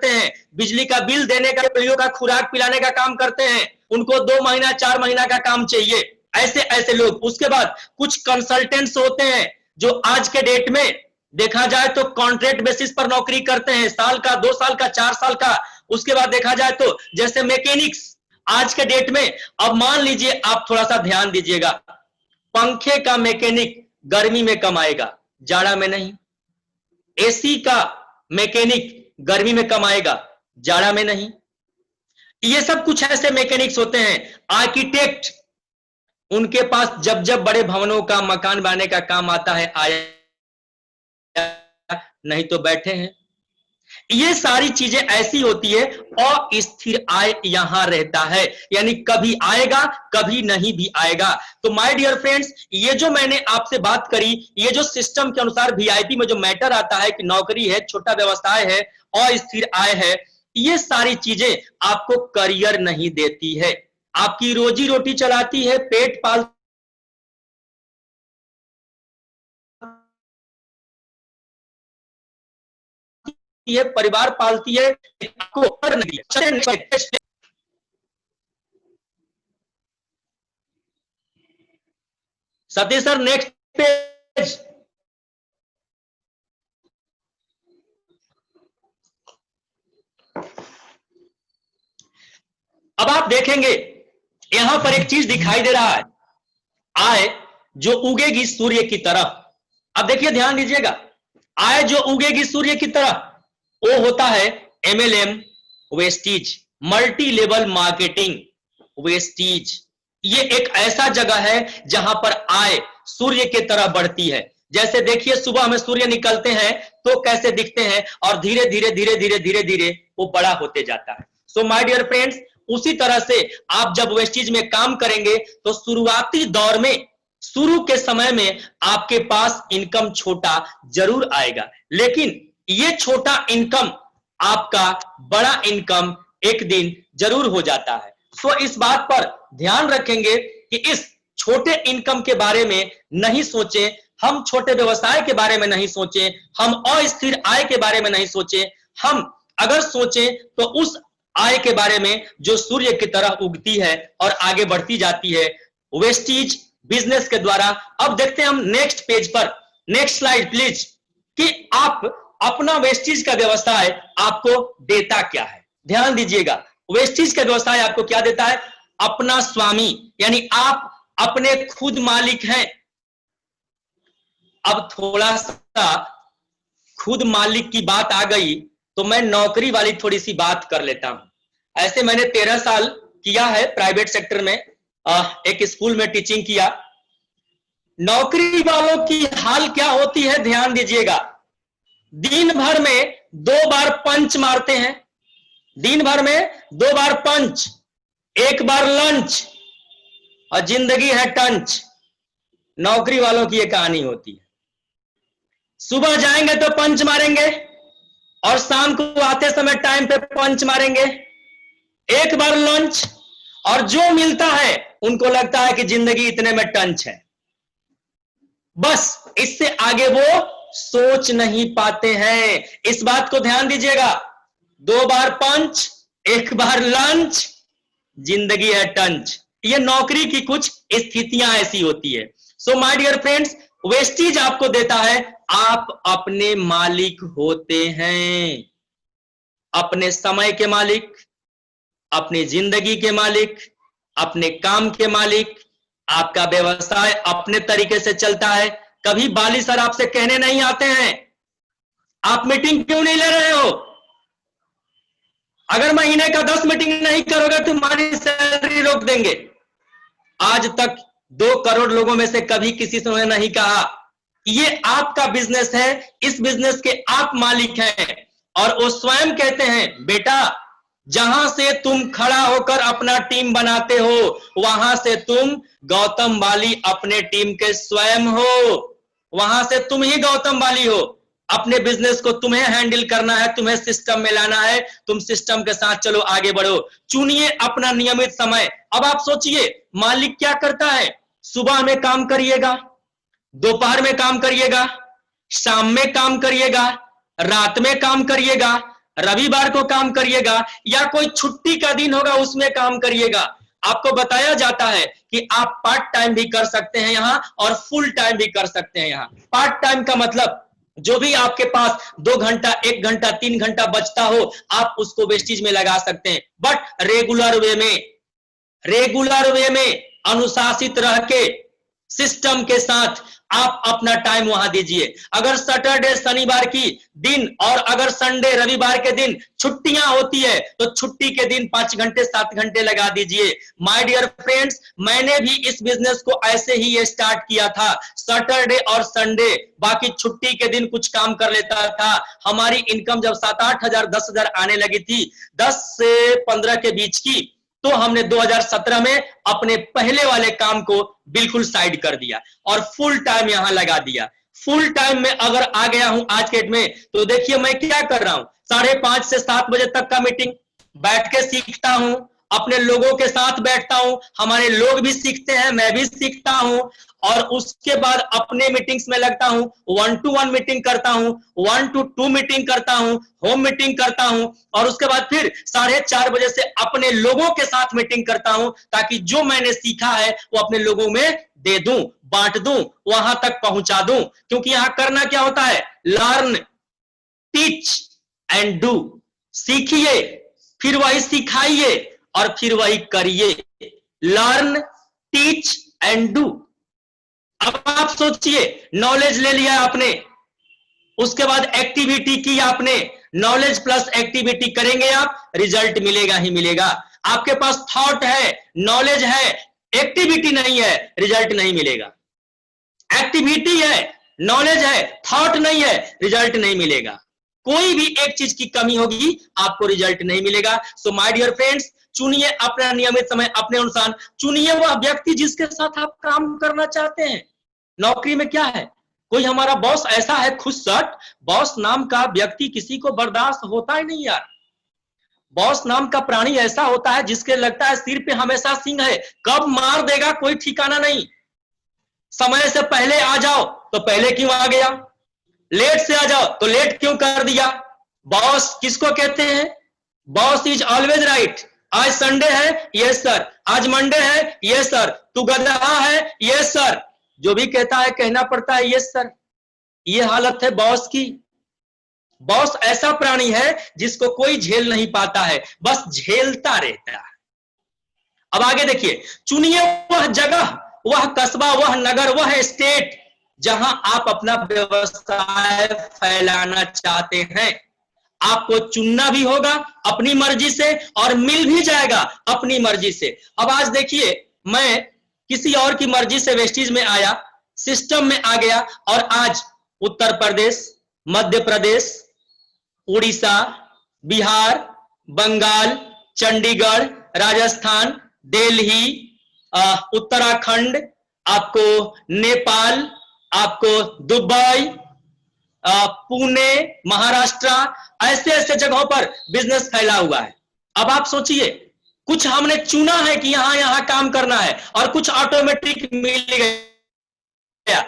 हैं, बिजली का बिल देने का, बकरियों का खुराक पिलाने का काम करते हैं। उनको 2 महीना 4 महीना का काम चाहिए। ऐसे ऐसे लोग। उसके बाद कुछ कंसल्टेंट्स होते हैं जो आज के डेट में देखा जाए तो कॉन्ट्रैक्ट बेसिस पर नौकरी करते हैं, साल का, 2 साल का, 4 साल का। उसके बाद देखा जाए तो जैसे मैकेनिक्स आज के डेट में। अब मान लीजिए, आप थोड़ा सा ध्यान दीजिएगा, पंखे का मैकेनिक गर्मी में कमाएगा, जाड़ा में नहीं। एसी का मैकेनिक गर्मी में कमाएगा, जाड़ा में नहीं। ये सब कुछ ऐसे मैकेनिक्स होते हैं। आर्किटेक्ट, उनके पास जब जब बड़े भवनों का, मकान बनाने का काम आता है, आया, नहीं तो बैठे हैं। ये सारी चीजें ऐसी होती है, अस्थिर आय यहां रहता है, यानी कभी आएगा कभी नहीं भी आएगा। तो माय डियर फ्रेंड्स, ये जो मैंने आपसे बात करी, ये जो सिस्टम के अनुसार वीआईपी में जो मैटर आता है कि नौकरी है, छोटा व्यवसाय है, अस्थिर आय है, ये सारी चीजें आपको करियर नहीं देती है। आपकी रोजी रोटी चलाती है, पेट पालती है, परिवार पालती है, आपको पर नहीं। Satish sir, next page. अब आप देखेंगे यहां पर एक चीज दिखाई दे रहा है, आय जो उगेगी सूर्य की तरफ। अब देखिए, ध्यान दीजिएगा, आय जो उगेगी सूर्य की तरफ, वो होता है MLM Vestige, multi level marketing Vestige. ये एक ऐसा जगह है जहां पर आय सूर्य की तरफ बढ़ती है। जैसे देखिए, सुबह में सूर्य निकलते हैं तो कैसे दिखते हैं, और धीरे धीरे धीरे धीरे धीरे धीरे वो बड़ा होते जाता है। सो माय डियर फ्रेंड्स, उसी तरह से आप जब वेस्टीज में काम करेंगे तो शुरुआती दौर में, शुरू के समय में आपके पास इनकम छोटा जरूर आएगा, लेकिन ये छोटा इनकम आपका बड़ा इनकम एक दिन जरूर हो जाता है। सो इस बात पर ध्यान रखेंगे कि इस छोटे इनकम के बारे में नहीं सोचें, हम छोटे व्यवसाय के बारे में नहीं सोचें, हम अस्थिर आय के बारे में नहीं सोचें। हम अगर सोचें तो उस आय के बारे में जो सूर्य की तरह उगती है और आगे बढ़ती जाती है वेस्टीज बिजनेस के द्वारा। अब देखते हैं हम नेक्स्ट पेज पर, नेक्स्ट स्लाइड प्लीज, कि आप अपना वेस्टीज का व्यवसाय आपको देता क्या है। ध्यान दीजिएगा, वेस्टीज का व्यवसाय आपको क्या देता है? अपना स्वामी, यानी आप अपने खुद मालिक हैं। अब थोड़ा सा खुद मालिक की बात आ गई तो मैं नौकरी वाली थोड़ी सी बात कर लेता हूं। ऐसे मैंने 13 साल किया है प्राइवेट सेक्टर में, एक स्कूल में टीचिंग किया। नौकरी वालों की हाल क्या होती है, ध्यान दीजिएगा। दिन भर में 2 बार पंच मारते हैं, दिन भर में 2 बार पंच, 1 बार लंच, और जिंदगी है टंच। नौकरी वालों की यह कहानी होती है। सुबह जाएंगे तो पंच मारेंगे और शाम को आते समय टाइम पे पंच मारेंगे, 1 बार लंच, और जो मिलता है उनको लगता है कि जिंदगी इतने में टंच है। बस इससे आगे वो सोच नहीं पाते हैं। इस बात को ध्यान दीजिएगा, 2 बार पंच, 1 बार लंच, जिंदगी है टंच। ये नौकरी की कुछ स्थितियां ऐसी होती है। So my dear friends, Vestige आपको देता है, आप अपने मालिक होते हैं, अपने समय के मालिक, अपनी जिंदगी के मालिक, अपने काम के मालिक। आपका व्यवसाय अपने तरीके से चलता है। कभी बाली सर आपसे कहने नहीं आते हैं, आप मीटिंग क्यों नहीं ले रहे हो? अगर महीने का 10 मीटिंग नहीं करोगे तो तुम्हारी सैलरी रोक देंगे। आज तक 2 करोड़ लोगों में से कभी किसी से उन्होंने नहीं कहा। ये आपका बिजनेस है, इस बिजनेस के आप मालिक हैं। और वो स्वयं कहते हैं, बेटा जहां से तुम खड़ा होकर अपना टीम बनाते हो, वहां से तुम गौतम वाली अपने टीम के स्वयं हो। वहां से तुम ही गौतम वाली हो। अपने बिजनेस को तुम्हें हैंडल करना है, तुम्हें सिस्टम में लाना है। तुम सिस्टम के साथ चलो, आगे बढ़ो, चुनिए अपना नियमित समय। अब आप सोचिए, मालिक क्या करता है? सुबह में काम करिएगा, दोपहर में काम करिएगा, शाम में काम करिएगा, रात में काम करिएगा, रविवार को काम करिएगा, या कोई छुट्टी का दिन होगा उसमें काम करिएगा। आपको बताया जाता है कि आप पार्ट टाइम भी कर सकते हैं यहां और फुल टाइम भी कर सकते हैं यहां। पार्ट टाइम का मतलब जो भी आपके पास 2 घंटा, 1 घंटा, 3 घंटा बचता हो, आप उसको वेस्टीज में लगा सकते हैं। बट रेगुलर वे में अनुशासित रह के सिस्टम के साथ आप अपना टाइम वहां दीजिए। अगर सैटरडे शनिवार की दिन और अगर संडे रविवार के दिन छुट्टियां होती है तो छुट्टी के दिन 5 घंटे 7 घंटे लगा दीजिए। माय डियर फ्रेंड्स, मैंने भी इस बिजनेस को ऐसे ही स्टार्ट किया था। सैटरडे और संडे, बाकी छुट्टी के दिन कुछ काम कर लेता था। हमारी इनकम जब 7-8 हजार 10 हजार आने लगी थी, 10 से 15 के बीच की, तो हमने 2017 में अपने पहले वाले काम को बिल्कुल साइड कर दिया और फुल टाइम यहां लगा दिया। फुल टाइम में अगर आ गया हूं आज के डेट में, तो देखिए मैं क्या कर रहा हूं। 5:30 से 7 बजे तक का मीटिंग, बैठ के सीखता हूं, अपने लोगों के साथ बैठता हूं, हमारे लोग भी सीखते हैं, मैं भी सीखता हूं, और उसके बाद अपने मीटिंग्स में लगता हूं। 1-to-1 मीटिंग करता हूं, 1-to-2 मीटिंग करता हूं, होम मीटिंग करता हूं, और उसके बाद फिर 4:30 बजे से अपने लोगों के साथ मीटिंग करता हूं, ताकि जो मैंने सीखा है वो अपने लोगों में दे दूं, बांट दूं, वहां तक पहुंचा दूं। क्योंकि यहां करना क्या होता है, लर्न, टीच एंड डू। सीखिए, फिर वही सिखाइए और फिर वही करिए। Learn, teach and do. अब आप सोचिए, नॉलेज ले लिया आपने, उसके बाद एक्टिविटी की आपने, नॉलेज प्लस एक्टिविटी करेंगे आप, रिजल्ट मिलेगा ही मिलेगा। आपके पास थॉट है, नॉलेज है, एक्टिविटी नहीं है, रिजल्ट नहीं मिलेगा। एक्टिविटी है, नॉलेज है, थॉट नहीं है, रिजल्ट नहीं मिलेगा। कोई भी एक चीज की कमी होगी, आपको रिजल्ट नहीं मिलेगा। सो माय डियर फ्रेंड्स, चुनिए अपना नियमित समय, अपने अनुसार चुनिए वह व्यक्ति जिसके साथ आप काम करना चाहते हैं। नौकरी में क्या है, कोई हमारा बॉस ऐसा है खुदसट, बॉस नाम का व्यक्ति किसी को बर्दाश्त होता ही नहीं यार। बॉस नाम का प्राणी ऐसा होता है जिसके लगता है सिर पे हमेशा सिंह है, कब मार देगा कोई ठिकाना नहीं। समय से पहले आ जाओ तो पहले क्यों आ गया, लेट से आ जाओ तो लेट क्यों कर दिया। बॉस किसको कहते हैं, बॉस इज ऑलवेज राइट। आज संडे है, यस सर। आज मंडे है, यस सर। तू गधा है, यस सर। जो भी कहता है कहना पड़ता है यस सर। ये हालत है बॉस की। बॉस ऐसा प्राणी है जिसको कोई झेल नहीं पाता है, बस झेलता रहता है। अब आगे देखिए, चुनिए वह जगह, वह कस्बा, वह नगर, वह स्टेट जहां आप अपना व्यवसाय फैलाना चाहते हैं। आपको चुनना भी होगा अपनी मर्जी से और मिल भी जाएगा अपनी मर्जी से। अब आज देखिए, मैं किसी और की मर्जी से वेस्टीज में आया, सिस्टम में आ गया, और आज उत्तर प्रदेश, मध्य प्रदेश, उड़ीसा, बिहार, बंगाल, चंडीगढ़, राजस्थान, दिल्ली, उत्तराखंड, आपको नेपाल, आपको दुबई, पुणे, महाराष्ट्र, ऐसे ऐसे जगहों पर बिजनेस फैला हुआ है। अब आप सोचिए, कुछ हमने चुना है कि यहां यहां काम करना है और कुछ ऑटोमेटिक मिल गया,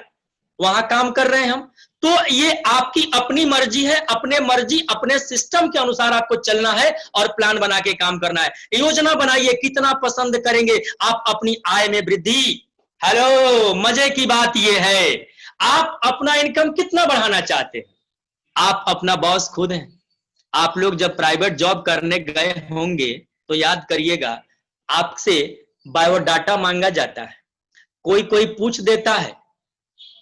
वहां काम कर रहे हैं हम। तो ये आपकी अपनी मर्जी है, अपने मर्जी अपने सिस्टम के अनुसार आपको चलना है और प्लान बना के काम करना है। योजना बनाइए, कितना पसंद करेंगे आप अपनी आय में वृद्धि। हेलो, मजे की बात यह है, आप अपना इनकम कितना बढ़ाना चाहते हैं। आप अपना बॉस खुद हैं। आप लोग जब प्राइवेट जॉब करने गए होंगे तो याद करिएगा, आपसे बायोडाटा मांगा जाता है, कोई कोई पूछ देता है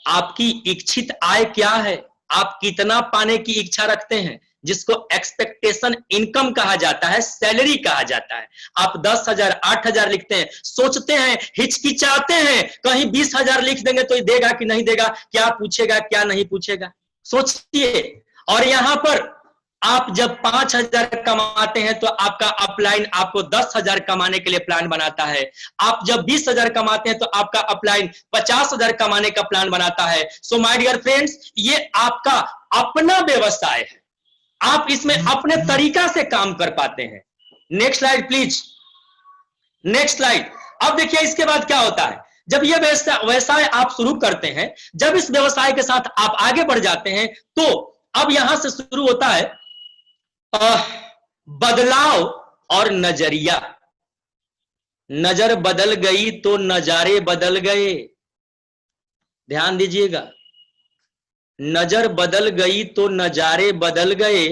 आपकी इच्छित आय क्या है, आप कितना पाने की इच्छा रखते हैं, जिसको एक्सपेक्टेशन इनकम कहा जाता है, सैलरी कहा जाता है। आप 10,000 8,000 लिखते हैं, सोचते हैं, हिचकिचाते हैं, कहीं 20,000 लिख देंगे तो देगा कि नहीं देगा, क्या पूछेगा क्या नहीं पूछेगा, सोचिए। और यहां पर आप जब 5,000 कमाते हैं तो आपका अपलाइन आपको 10,000 कमाने के लिए प्लान बनाता है। आप जब 20,000 कमाते हैं तो आपका अपलाइन 50,000 कमाने का प्लान बनाता है। सो माय डियर फ्रेंड्स, ये आपका अपना व्यवसाय है, आप इसमें अपने तरीका से काम कर पाते हैं। Next slide please, next slide. अब देखिए इसके बाद क्या होता है, जब ये व्यवसाय आप शुरू करते हैं, जब इस व्यवसाय के साथ आप आगे बढ़ जाते हैं, तो अब यहां से शुरू होता है बदलाव और नजरिया। नजर बदल गई तो नजारे बदल गए। ध्यान दीजिएगा, नजर बदल गई तो नजारे बदल गए।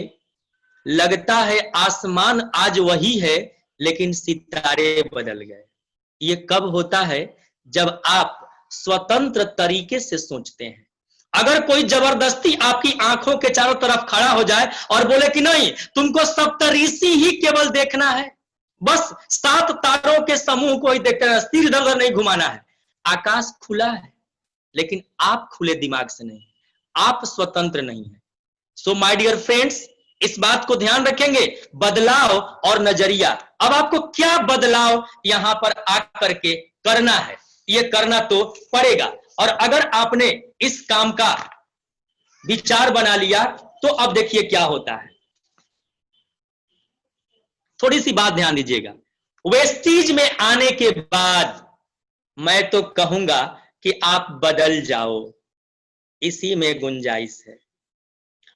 लगता है आसमान आज वही है लेकिन सितारे बदल गए। ये कब होता है, जब आप स्वतंत्र तरीके से सोचते हैं। अगर कोई जबरदस्ती आपकी आंखों के चारों तरफ खड़ा हो जाए और बोले कि नहीं तुमको सप्तऋषि ही केवल देखना है, बस 7 तारों के समूह को ही देखना है, सिर इधर उधर नहीं घुमाना है, आकाश खुला है लेकिन आप खुले दिमाग से नहीं, आप स्वतंत्र नहीं है। सो माय डियर फ्रेंड्स, इस बात को ध्यान रखेंगे, बदलाव और नजरिया। अब आपको क्या बदलाव यहां पर आकर के करना है, ये करना तो पड़ेगा। और अगर आपने इस काम का विचार बना लिया तो अब देखिए क्या होता है। थोड़ी सी बात ध्यान दीजिएगा, वेस्टीज में आने के बाद मैं तो कहूंगा कि आप बदल जाओ, इसी में गुंजाइश है।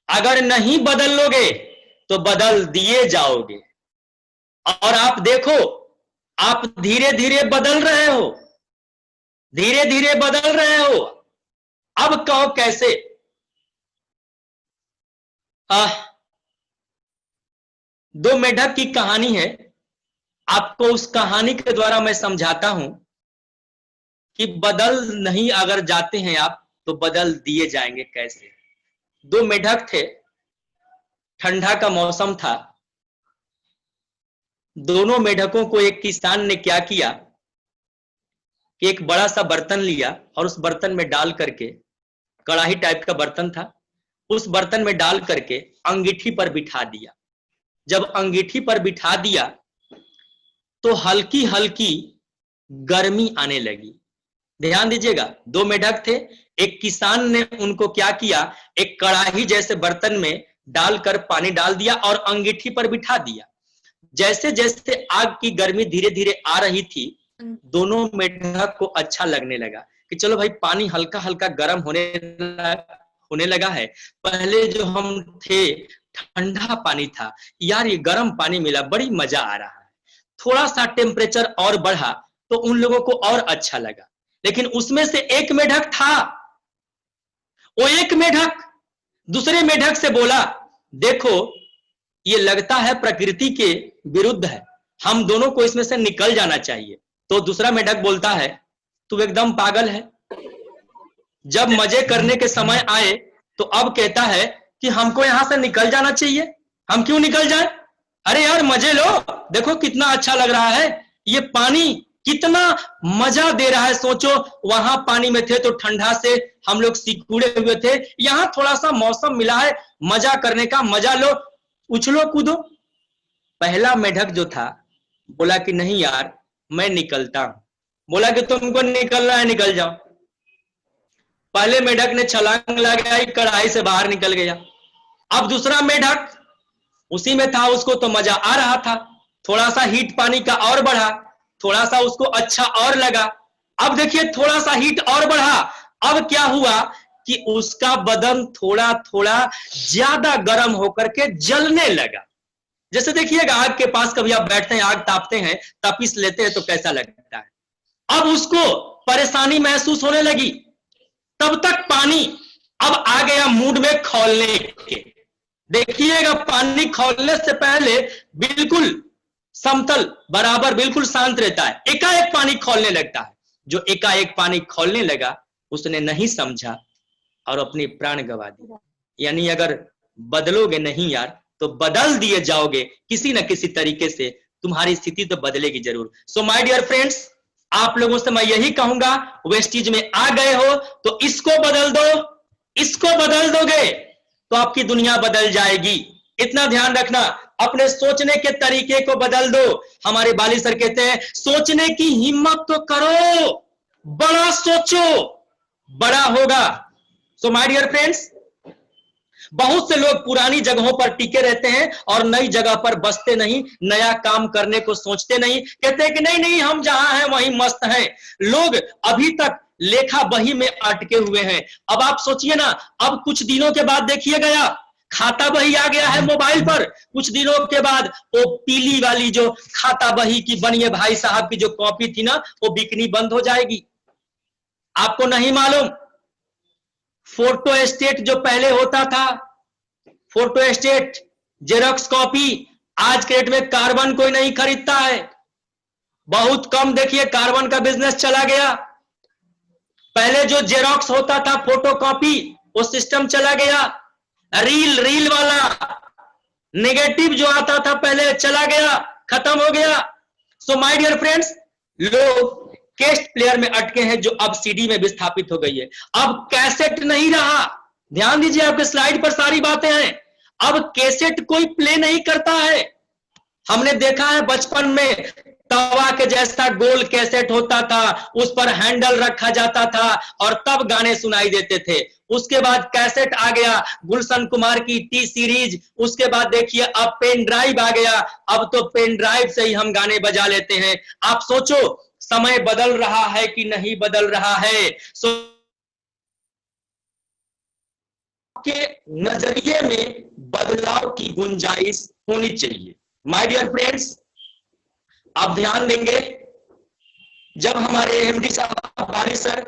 अगर नहीं बदल लोगे तो बदल दिए जाओगे। और आप देखो, आप धीरे धीरे बदल रहे हो, धीरे धीरे बदल रहे हो। अब कहो कैसे? 2 मेढक की कहानी है, आपको उस कहानी के द्वारा मैं समझाता हूं कि बदल नहीं अगर जाते हैं आप तो बदल दिए जाएंगे कैसे। 2 मेढक थे, ठंडा का मौसम था। दोनों मेढकों को एक किसान ने क्या किया कि एक बड़ा सा बर्तन लिया और उस बर्तन में डाल करके, कड़ाही टाइप का बर्तन था, उस बर्तन में डाल करके अंगीठी पर बिठा दिया। जब अंगीठी पर बिठा दिया तो हल्की हल्की गर्मी आने लगी। ध्यान दीजिएगा, 2 मेढक थे, एक किसान ने उनको क्या किया, एक कड़ाही जैसे बर्तन में डालकर पानी डाल दिया और अंगीठी पर बिठा दिया। जैसे जैसे आग की गर्मी धीरे धीरे आ रही थी, दोनों मेढक को अच्छा लगने लगा कि चलो भाई पानी हल्का हल्का गर्म होने लगा है। पहले जो हम थे ठंडा पानी था, यार ये गर्म पानी मिला, बड़ी मजा आ रहा है। थोड़ा सा टेम्परेचर और बढ़ा तो उन लोगों को और अच्छा लगा। लेकिन उसमें से एक मेढक था, वो एक मेढक दूसरे मेढक से बोला, देखो ये लगता है प्रकृति के विरुद्ध है, हम दोनों को इसमें से निकल जाना चाहिए। तो दूसरा मेढक बोलता है, तू एकदम पागल है, जब मजे करने के समय आए तो अब कहता है कि हमको यहां से निकल जाना चाहिए, हम क्यों निकल जाए? अरे यार मजे लो, देखो कितना अच्छा लग रहा है, ये पानी कितना मजा दे रहा है। सोचो वहां पानी में थे तो ठंडा से हम लोग सिकुड़े हुए थे, यहां थोड़ा सा मौसम मिला है मजा करने का, मजा लो, उछलो कूदो। पहला मेढक जो था बोला कि नहीं यार मैं निकलता हूं। बोला कि तुमको निकलना है निकल जाओ। पहले मेढक ने छलांग लगाई, कढ़ाई से बाहर निकल गया। अब दूसरा मेढक उसी में था, उसको तो मजा आ रहा था, थोड़ा सा हीट पानी का और बढ़ा, थोड़ा सा उसको अच्छा और लगा। अब देखिए थोड़ा सा हीट और बढ़ा, अब क्या हुआ कि उसका बदन थोड़ा थोड़ा ज्यादा गर्म होकर के जलने लगा। जैसे देखिएगा आग के पास कभी आप बैठते हैं, आग तापते हैं, तपिश लेते हैं तो कैसा लगता है। अब उसको परेशानी महसूस होने लगी। तब तक पानी अब आ गया मूड में खौलने के। देखिएगा पानी खौलने से पहले बिल्कुल समतल बराबर बिल्कुल शांत रहता है, एकाएक पानी खौलने लगता है। जो एकाएक पानी खौलने लगा उसने नहीं समझा और अपनी प्राण गंवा दी। यानी अगर बदलोगे नहीं यार तो बदल दिए जाओगे, किसी न किसी तरीके से तुम्हारी स्थिति तो बदलेगी जरूर। सो माय डियर फ्रेंड्स, आप लोगों से मैं यही कहूंगा, वेस्टीज में आ गए हो तो इसको बदल दो, इसको बदल दोगे तो आपकी दुनिया बदल जाएगी। इतना ध्यान रखना, अपने सोचने के तरीके को बदल दो। हमारे बाली सर कहते हैं सोचने की हिम्मत तो करो, बड़ा सोचो, बड़ा होगा। सो माय डियर फ्रेंड्स, बहुत से लोग पुरानी जगहों पर टिके रहते हैं और नई जगह पर बसते नहीं, नया काम करने को सोचते नहीं, कहते हैं कि नहीं नहीं हम जहां हैं वहीं मस्त हैं। लोग अभी तक लेखा बही में अटके हुए हैं। अब आप सोचिए ना, अब कुछ दिनों के बाद देखिएगा खाता बही आ गया है मोबाइल पर, कुछ दिनों के बाद वो पीली वाली जो खाता बही की बनिए भाई साहब की जो कॉपी थी ना, वो बिकनी बंद हो जाएगी। आपको नहीं मालूम, फोटो स्टेट जो पहले होता था, फोटो स्टेट जेरॉक्स कॉपी, आज के डेट में कार्बन कोई नहीं खरीदता है, बहुत कम। देखिए कार्बन का बिजनेस चला गया। पहले जो जेरोक्स होता था फोटोकॉपी, वो सिस्टम चला गया। रील वाला नेगेटिव जो आता था पहले चला गया, खत्म हो गया। सो माय डियर फ्रेंड्स, लोग कैसेट प्लेयर में अटके हैं जो अब सीडी में विस्थापित हो गई है। अब कैसेट नहीं रहा। ध्यान दीजिए, आपके स्लाइड पर सारी बातें हैं। अब कैसेट कोई प्ले नहीं करता है। हमने देखा है बचपन में तवा के जैसा गोल कैसेट होता था, उस पर हैंडल रखा जाता था और तब गाने सुनाई देते थे। उसके बाद कैसेट आ गया, गुलशन कुमार की टी सीरीज। उसके बाद देखिए अब पेन ड्राइव आ गया। अब तो पेन ड्राइव से ही हम गाने बजा लेते हैं। आप सोचो, समय बदल रहा है कि नहीं बदल रहा है? के नजरिए में बदलाव की गुंजाइश होनी चाहिए। माय डियर फ्रेंड्स, आप ध्यान देंगे, जब हमारे एमडी साहब बारी सर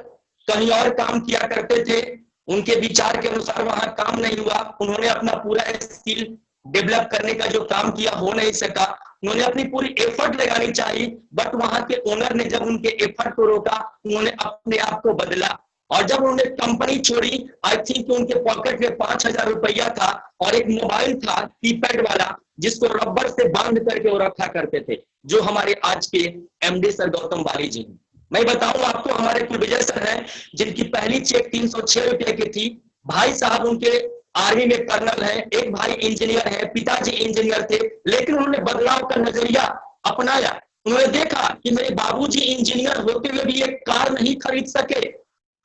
कहीं और काम किया करते थे, उनके विचार के अनुसार वहां काम नहीं हुआ। उन्होंने अपना पूरा स्किल डेवलप करने का जो काम किया हो नहीं सका। उन्होंने अपनी पूरी एफर्ट लगानी चाहिए, बट वहां के ओनर ने जब उनके एफर्ट को रोका, उन्होंने अपने आप को बदला। और जब उन्होंने कंपनी छोड़ी, आई थिंक उनके पॉकेट में 5,000 रुपया था और एक मोबाइल था कीपैड वाला, जिसको रबर से बांध करके वो रखा करते थे, जो हमारे आज के एमडी सर गौतम वाली जी हैं। मैं बताऊं आपको, हमारे कुलविजय सर हैं, जिनकी पहली चेक 306 रुपए की थी। भाई साहब उनके आर्मी में कर्नल है, एक भाई इंजीनियर है, पिताजी इंजीनियर थे, लेकिन उन्होंने बदलाव का नजरिया अपनाया। उन्होंने देखा कि मेरे बाबूजी इंजीनियर होते हुए भी एक कार नहीं खरीद सके।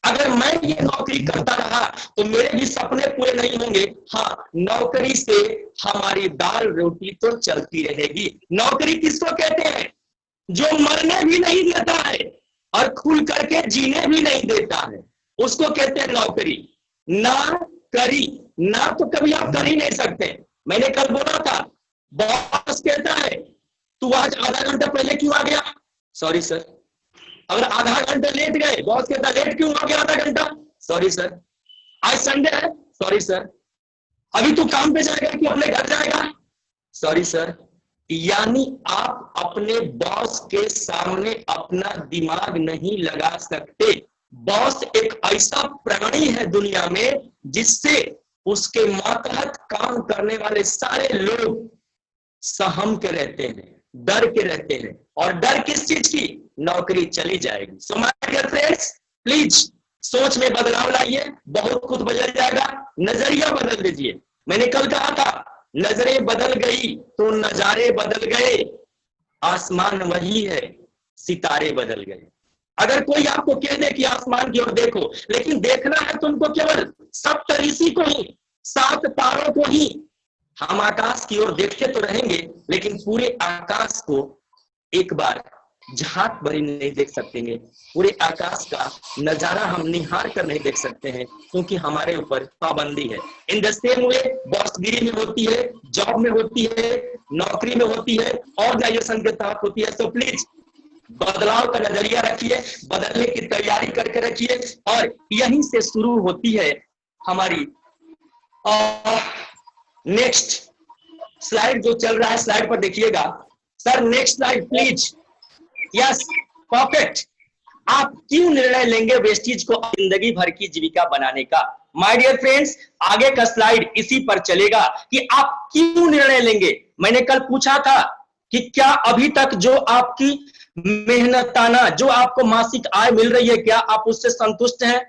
अगर मैं ये नौकरी करता रहा तो मेरे भी सपने पूरे नहीं होंगे। हाँ, नौकरी से हमारी दाल रोटी तो चलती रहेगी। नौकरी किसको कहते हैं? जो मरने भी नहीं देता है और खुल करके जीने भी नहीं देता है, उसको कहते हैं नौकरी। ना करी, ना तो कभी आप कर ही नहीं सकते। मैंने कल बोला था, बॉस कहता है तू आज आधा घंटा पहले क्यों आ गया? Sorry sir. अगर आधा घंटा लेट गए, बॉस कहता लेट क्यों आ गया आधा घंटा? Sorry sir. आज संडे है? Sorry sir. अभी तू काम पे जाएगा कि अपने घर जाएगा? Sorry sir. यानी आप अपने बॉस के सामने अपना दिमाग नहीं लगा सकते। बॉस एक ऐसा प्राणी है दुनिया में जिससे उसके मातहत काम करने वाले सारे लोग सहम के रहते हैं, डर के रहते हैं। और डर किस चीज की? नौकरी चली जाएगी। So my dear friends, please सोच में बदलाव लाइए, बहुत कुछ बदल जाएगा। नजरिया बदल दीजिए। मैंने कल कहा था, नजरें बदल गई तो नजारे बदल गए। आसमान वही है, सितारे बदल गए। अगर कोई आपको कह दे कि आसमान की ओर देखो, लेकिन देखना है तुमको केवल सप्तऋषि को ही, 7 तारों को ही। हम आकाश की ओर देखते तो रहेंगे, लेकिन पूरे आकाश को एक बार झांक भरी नहीं देख सकते। पूरे आकाश का नजारा हम निहार कर नहीं देख सकते हैं, क्योंकि हमारे ऊपर पाबंदी है। इन द सेम वे बॉसगिरी में होती है, जॉब में होती है, नौकरी में होती है, ऑर्गेनाइजेशन के तहत होती है। सो प्लीज बदलाव का नजरिया रखिए, बदलने की तैयारी करके रखिए। और यहीं से शुरू होती है हमारी नेक्स्ट स्लाइड जो चल रहा है, स्लाइड पर देखिएगा sir. Next slide please. Yes, perfect. आप क्यों निर्णय लेंगे वेस्टीज को जिंदगी भर की जीविका बनाने का? माय डियर फ्रेंड्स, आगे का स्लाइड इसी पर चलेगा कि आप क्यों निर्णय लेंगे। मैंने कल पूछा था कि क्या अभी तक जो आपकी मेहनताना, जो आपको मासिक आय मिल रही है, क्या आप उससे संतुष्ट हैं?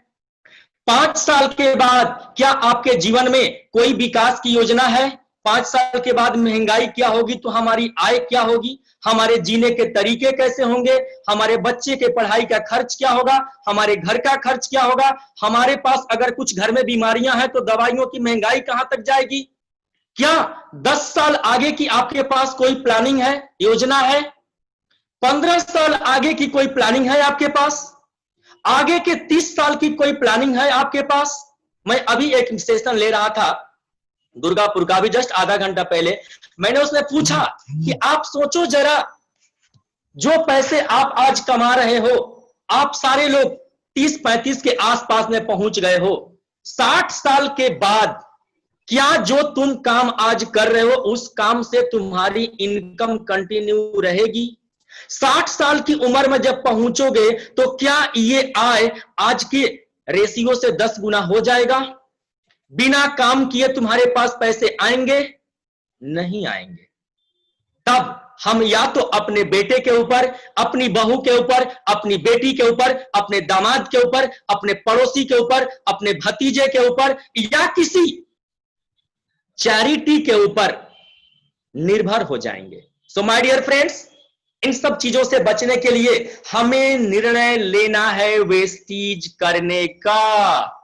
5 साल के बाद क्या आपके जीवन में कोई विकास की योजना है? 5 साल के बाद महंगाई क्या होगी तो हमारी आय क्या होगी? हमारे जीने के तरीके कैसे होंगे? हमारे बच्चे के पढ़ाई का खर्च क्या होगा? हमारे घर का खर्च क्या होगा? हमारे पास अगर कुछ घर में बीमारियां हैं तो दवाइयों की महंगाई कहां तक जाएगी? क्या 10 साल आगे की आपके पास कोई प्लानिंग है, योजना है? 15 साल आगे की कोई प्लानिंग है आपके पास? आगे के 30 साल की कोई प्लानिंग है आपके पास? मैं अभी एक सेशन ले रहा था दुर्गापुर का, भी जस्ट आधा घंटा पहले। मैंने उसमें पूछा कि आप सोचो जरा, जो पैसे आप आज कमा रहे हो, आप सारे लोग 30-35 के आसपास में पहुंच गए हो। 60 साल के बाद क्या जो तुम काम आज कर रहे हो उस काम से तुम्हारी इनकम कंटिन्यू रहेगी? 60 साल की उम्र में जब पहुंचोगे तो क्या ये आय आज के रेशियो से 10 गुना हो जाएगा? बिना काम किए तुम्हारे पास पैसे आएंगे? नहीं आएंगे। तब हम या तो अपने बेटे के ऊपर, अपनी बहू के ऊपर, अपनी बेटी के ऊपर, अपने दामाद के ऊपर, अपने पड़ोसी के ऊपर, अपने भतीजे के ऊपर या किसी चैरिटी के ऊपर निर्भर हो जाएंगे। सो माय डियर फ्रेंड्स, इन सब चीजों से बचने के लिए हमें निर्णय लेना है वेस्टीज करने का।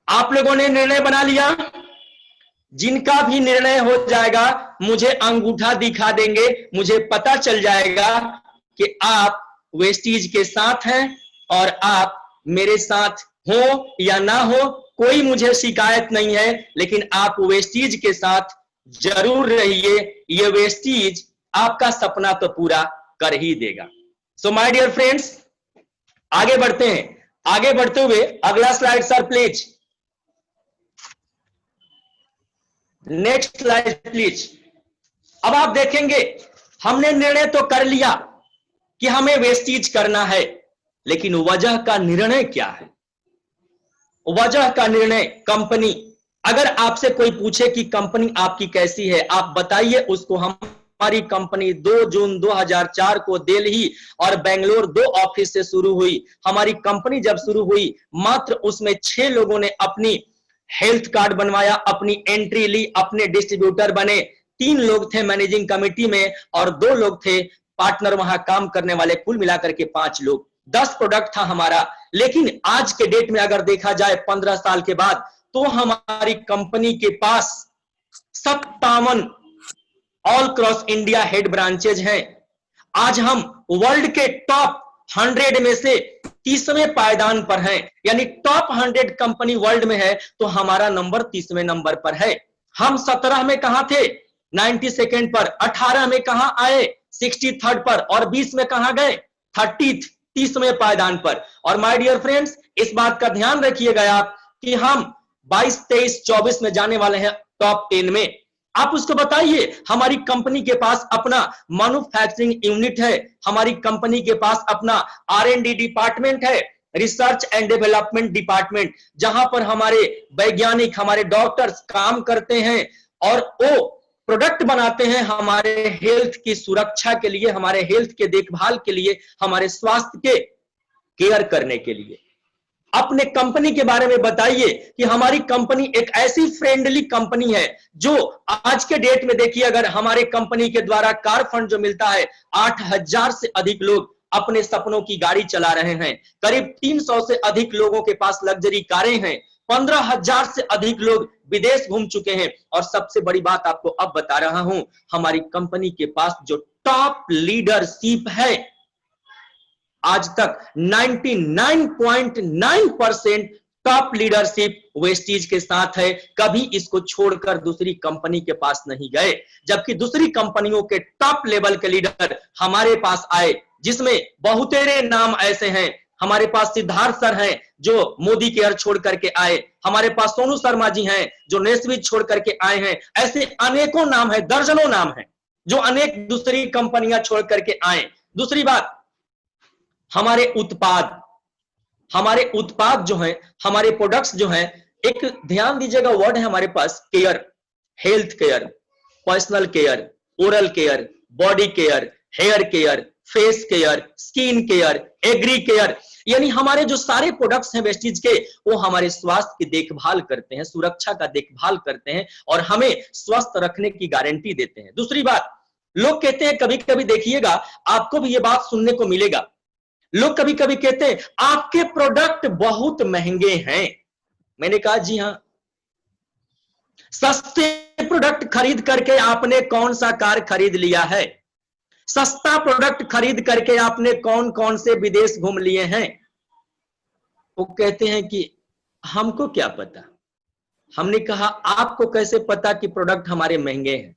आप लोगों ने निर्णय बना लिया? जिनका भी निर्णय हो जाएगा मुझे अंगूठा दिखा देंगे, मुझे पता चल जाएगा कि आप वेस्टीज के साथ हैं और आप मेरे साथ हो या ना हो, कोई मुझे शिकायत नहीं है, लेकिन आप वेस्टीज के साथ जरूर रहिए। ये वेस्टीज आपका सपना तो पूरा कर ही देगा। सो माय डियर फ्रेंड्स, आगे बढ़ते हैं। आगे बढ़ते हुए अगला slide sir please, next slide please. अब आप देखेंगे हमने निर्णय तो कर लिया कि हमें वेस्टीज करना है, लेकिन वजह का निर्णय क्या है? वजह का निर्णय कंपनी, अगर आपसे कोई पूछे कि कंपनी आपकी कैसी है, आप बताइए उसको। हमारी कंपनी 2 जून 2004 को दिल्ली और बेंगलोर 2 ऑफिस से शुरू हुई। हमारी कंपनी जब शुरू हुई मात्र उसमें 6 लोगों ने अपनी हेल्थ कार्ड बनवाया, अपनी एंट्री ली, अपने डिस्ट्रीब्यूटर बने। 3 लोग थे मैनेजिंग कमेटी में और 2 लोग थे पार्टनर वहां काम करने वाले, कुल मिलाकर के 5 लोग। 10 प्रोडक्ट था हमारा। लेकिन आज के डेट में अगर देखा जाए 15 साल के बाद, तो हमारी कंपनी के पास 57 all cross India head branches हैं। आज हम वर्ल्ड के टॉप 100 में से 30वें पायदान पर हैं, यानी टॉप 100 कंपनी वर्ल्ड में है तो हमारा नंबर 30वें नंबर पर है। हम 17 में कहां थे? 92nd पर। 18 में कहां आए? 63rd पर। और 20 में कहां गए? 30वें पायदान पर। और माय डियर फ्रेंड्स, इस बात का ध्यान रखिएगा आप कि हम 22, 23, 24 में जाने वाले हैं टॉप 10 में। आप उसको बताइए हमारी कंपनी के पास अपना मैन्युफैक्चरिंग यूनिट है, हमारी कंपनी के पास अपना R&D डिपार्टमेंट है, रिसर्च एंड डेवलपमेंट डिपार्टमेंट, जहां पर हमारे वैज्ञानिक, हमारे डॉक्टर्स काम करते हैं और वो प्रोडक्ट बनाते हैं हमारे हेल्थ की सुरक्षा के लिए, हमारे हेल्थ के देखभाल के लिए, हमारे स्वास्थ्य के केयर करने के लिए। अपने कंपनी के बारे में बताइए कि हमारी कंपनी एक ऐसी फ्रेंडली कंपनी है जो आज के डेट में देखिए, अगर हमारे कंपनी के द्वारा कार फंड जो मिलता है, 8000 से अधिक लोग अपने सपनों की गाड़ी चला रहे हैं, करीब 300 से अधिक लोगों के पास लग्जरी कारें हैं, 15,000 से अधिक लोग विदेश घूम चुके हैं। और सबसे बड़ी बात आपको अब बता रहा हूं, हमारी कंपनी के पास जो टॉप लीडरशिप है, आज तक 99.9% टॉप लीडरशिप वेस्टीज के साथ है। कभी इसको छोड़कर दूसरी कंपनी के पास नहीं गए, जबकि दूसरी कंपनियों के टॉप लेवल के लीडर हमारे पास आए, जिसमें बहुतेरे नाम ऐसे हैं। हमारे पास सिद्धार्थ सर हैं जो मोदी केयर छोड़ करके आए, हमारे पास सोनू शर्मा जी हैं जो नेस्विच छोड़ करके आए हैं। ऐसे अनेकों नाम है, दर्जनों नाम है जो अनेक दूसरी कंपनियां छोड़ करके आए। दूसरी बात, हमारे उत्पाद जो हैं, हमारे प्रोडक्ट्स जो हैं, एक ध्यान दीजिएगा वर्ड है हमारे पास, care, health care, personal care, oral care, body care, hair care, face care, skin care, agri care, यानी हमारे जो सारे प्रोडक्ट्स हैं वेस्टीज के, वो हमारे स्वास्थ्य की देखभाल करते हैं, सुरक्षा का देखभाल करते हैं और हमें स्वस्थ रखने की गारंटी देते हैं। दूसरी बात, लोग कहते हैं, कभी कभी देखिएगा आपको भी ये बात सुनने को मिलेगा, लोग कभी कभी कहते हैं आपके प्रोडक्ट बहुत महंगे हैं। मैंने कहा जी हां, सस्ते प्रोडक्ट खरीद करके आपने कौन सा कार खरीद लिया है? सस्ता प्रोडक्ट खरीद करके आपने कौन कौन से विदेश घूम लिए हैं? वो कहते हैं कि हमको क्या पता। हमने कहा आपको कैसे पता कि प्रोडक्ट हमारे महंगे हैं?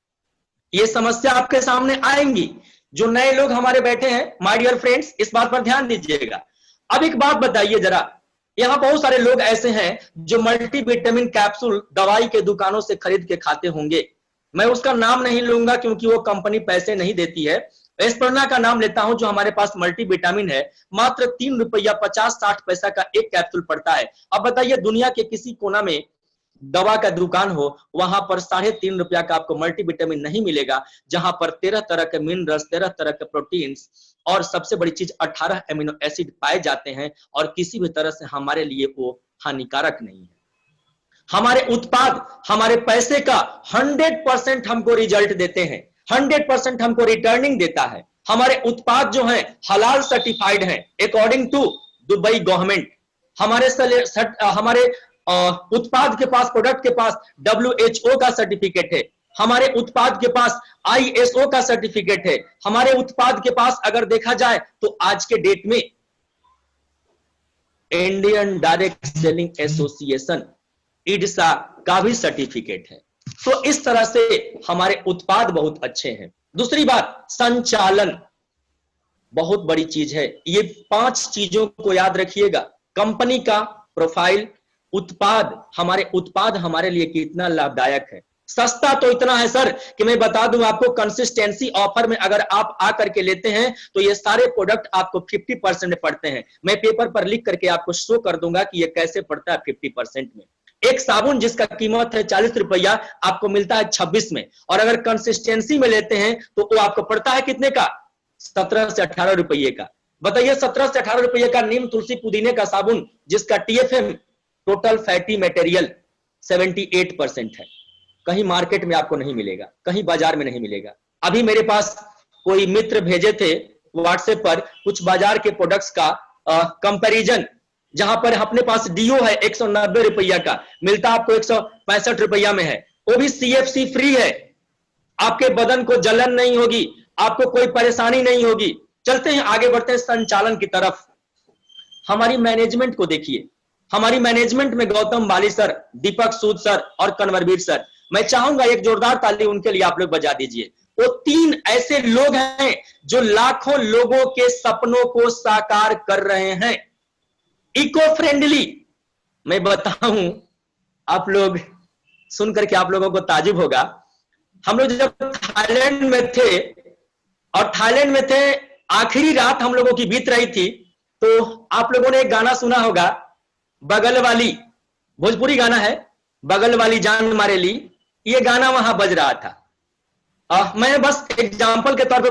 ये समस्या आपके सामने आएंगी। जो नए लोग हमारे बैठे हैं, माय डियर फ्रेंड्स, इस बात पर ध्यान दीजिएगा। अब एक बात बताइए जरा, यहां बहुत सारे लोग ऐसे हैं जो मल्टीविटामिन कैप्सूल दवाई के दुकानों से खरीद के खाते होंगे। मैं उसका नाम नहीं लूंगा क्योंकि वो कंपनी पैसे नहीं देती है। एस्पर्ना का नाम लेता हूं, जो हमारे पास मल्टीविटामिन है, मात्र 3 रुपया 50-60 पैसा का एक कैप्सूल पड़ता है। अब बताइए, दुनिया के किसी कोना में दवा का दुकान हो, वहां पर 3.5 रुपया का आपको मल्टीविटामिन नहीं मिलेगा, जहां पर 13 तरह के मिनरल्स, 13 तरह के प्रोटीन्स और सबसे बड़ी चीज 18 एमिनो एसिड पाए जाते हैं, और किसी भी तरह से हमारे लिए वो हानिकारक नहीं है। हमारे उत्पाद हमारे पैसे का 100% हमको रिजल्ट देते हैं, 100% हमको रिटर्निंग देता है। हमारे उत्पाद जो हैं हलाल सर्टिफाइड हैं अकॉर्डिंग टू दुबई गवर्नमेंट। हमारे उत्पाद के पास, प्रोडक्ट के पास WHO का सर्टिफिकेट है, हमारे उत्पाद के पास ISO का सर्टिफिकेट है, हमारे उत्पाद के पास अगर देखा जाए तो आज के डेट में Indian direct selling association IDSA का भी सर्टिफिकेट है। तो इस तरह से हमारे उत्पाद बहुत अच्छे हैं। दूसरी बात, संचालन बहुत बड़ी चीज है। ये 5 चीजों को याद रखिएगा। कंपनी का प्रोफाइल, उत्पाद हमारे लिए कितना लाभदायक है। सस्ता तो इतना है सर कि मैं बता दूं आपको, कंसिस्टेंसी ऑफर में अगर आप आकर के लेते हैं तो ये सारे प्रोडक्ट आपको 50% में पड़ते हैं। मैं पेपर पर लिख करके आपको शो कर दूंगा कि ये कैसे पड़ता है 50% में। एक साबुन जिसका कीमत है 40 रुपया, आपको मिलता है 26 में, और अगर कंसिस्टेंसी में लेते हैं तो वो आपको पड़ता है कितने का? 17 से 18 रुपये का। बताइए, 17 से 18 रुपये का नीम तुलसी पुदीने का साबुन जिसका TFM टोटल फैटी मटेरियल 78% है, कहीं मार्केट में आपको नहीं मिलेगा, कहीं बाजार में नहीं मिलेगा। अभी मेरे पास कोई मित्र भेजे थे व्हाट्सएप पर कुछ बाजार के प्रोडक्ट्स का कंपैरिजन, जहां पर अपने पास डीओ है 190 रुपया का, मिलता आपको 165 रुपया में है, वो भी CFC फ्री है। आपके बदन को जलन नहीं होगी, आपको कोई परेशानी नहीं होगी। चलते हैं, आगे बढ़ते हैं संचालन की तरफ। हमारी मैनेजमेंट को देखिए, हमारी मैनेजमेंट में गौतम बाली सर, दीपक सूद सर और कन्वरवीर सर, मैं चाहूंगा एक जोरदार ताली उनके लिए आप लोग बजा दीजिए। वो 3 ऐसे लोग हैं जो लाखों लोगों के सपनों को साकार कर रहे हैं। इको फ्रेंडली, मैं बताऊं, आप लोग सुन करके आप लोगों को ताजुब होगा। हम लोग जब थाईलैंड में थे, और थाईलैंड में थे, आखिरी रात हम लोगों की बीत रही थी, तो आप लोगों ने एक गाना सुना होगा, बगल वाली, भोजपुरी गाना है, बगल वाली जान मारे ली। ये गाना वहां बज रहा था। मैं बस एग्जाम्पल के तौर पे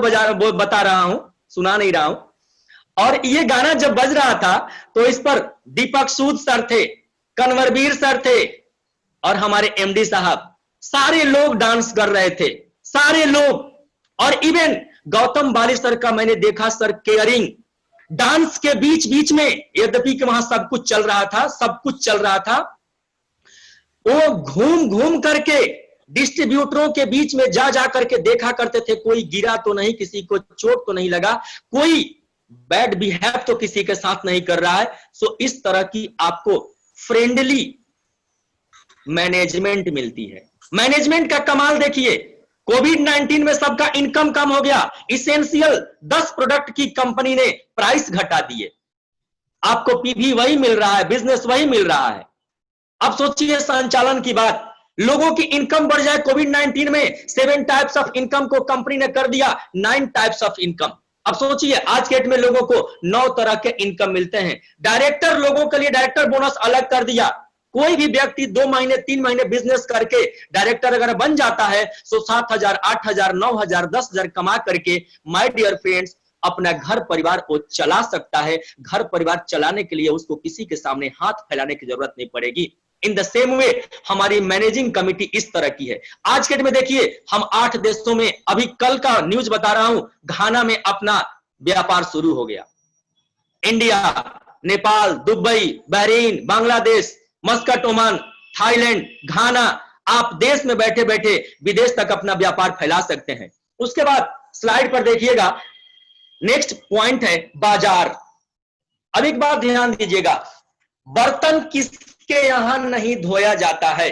बता रहा हूं, सुना नहीं रहा हूं। और ये गाना जब बज रहा था तो इस पर दीपक सूद सर थे, कन्वरवीर सर थे, और हमारे MD साहब, सारे लोग डांस कर रहे थे, सारे लोग। और इवन गौतम बाली सर का मैंने देखा सर केयरिंग, डांस के बीच बीच में, यद्यपि कि वहां सब कुछ चल रहा था, सब कुछ चल रहा था, वो घूम घूम करके डिस्ट्रीब्यूटरों के बीच में जा जा करके देखा करते थे, कोई गिरा तो नहीं, किसी को चोट तो नहीं लगा, कोई बैड बिहेव तो किसी के साथ नहीं कर रहा है। सो इस तरह की आपको फ्रेंडली मैनेजमेंट मिलती है। मैनेजमेंट का कमाल देखिए, कोविड-19 में सबका इनकम कम हो गया, इसेंशियल 10 प्रोडक्ट की कंपनी ने प्राइस घटा दिए, आपको PV वही मिल रहा है, बिजनेस वही मिल रहा है। अब सोचिए संचालन की बात, लोगों की इनकम बढ़ जाए। कोविड-19 में 7 टाइप्स ऑफ इनकम को कंपनी ने कर दिया 9 टाइप्स ऑफ इनकम। अब सोचिए आज के डेट में लोगों को 9 तरह के इनकम मिलते हैं। डायरेक्टर लोगों के लिए डायरेक्टर बोनस अलग कर दिया। कोई भी व्यक्ति 2 महीने 3 महीने बिजनेस करके डायरेक्टर अगर बन जाता है तो 7,000, 8,000, 9,000, 10,000 कमा करके, माय डियर फ्रेंड्स, अपना घर परिवार को चला सकता है। घर परिवार चलाने के लिए उसको किसी के सामने हाथ फैलाने की जरूरत नहीं पड़ेगी। इन द सेम वे हमारी मैनेजिंग कमिटी इस तरह की है। आज के डेट में देखिए, हम 8 देशों में, अभी कल का न्यूज बता रहा हूं, घाना में अपना व्यापार शुरू हो गया। India, Nepal, Dubai, Bahrain, Bangladesh, Muscat, Oman, Thailand, Ghana, आप देश में बैठे बैठे विदेश तक अपना व्यापार फैला सकते हैं। उसके बाद स्लाइड पर देखिएगा, नेक्स्ट पॉइंट है बाजार। अब एक बात ध्यान दीजिएगा, बर्तन किसके यहां नहीं धोया जाता है?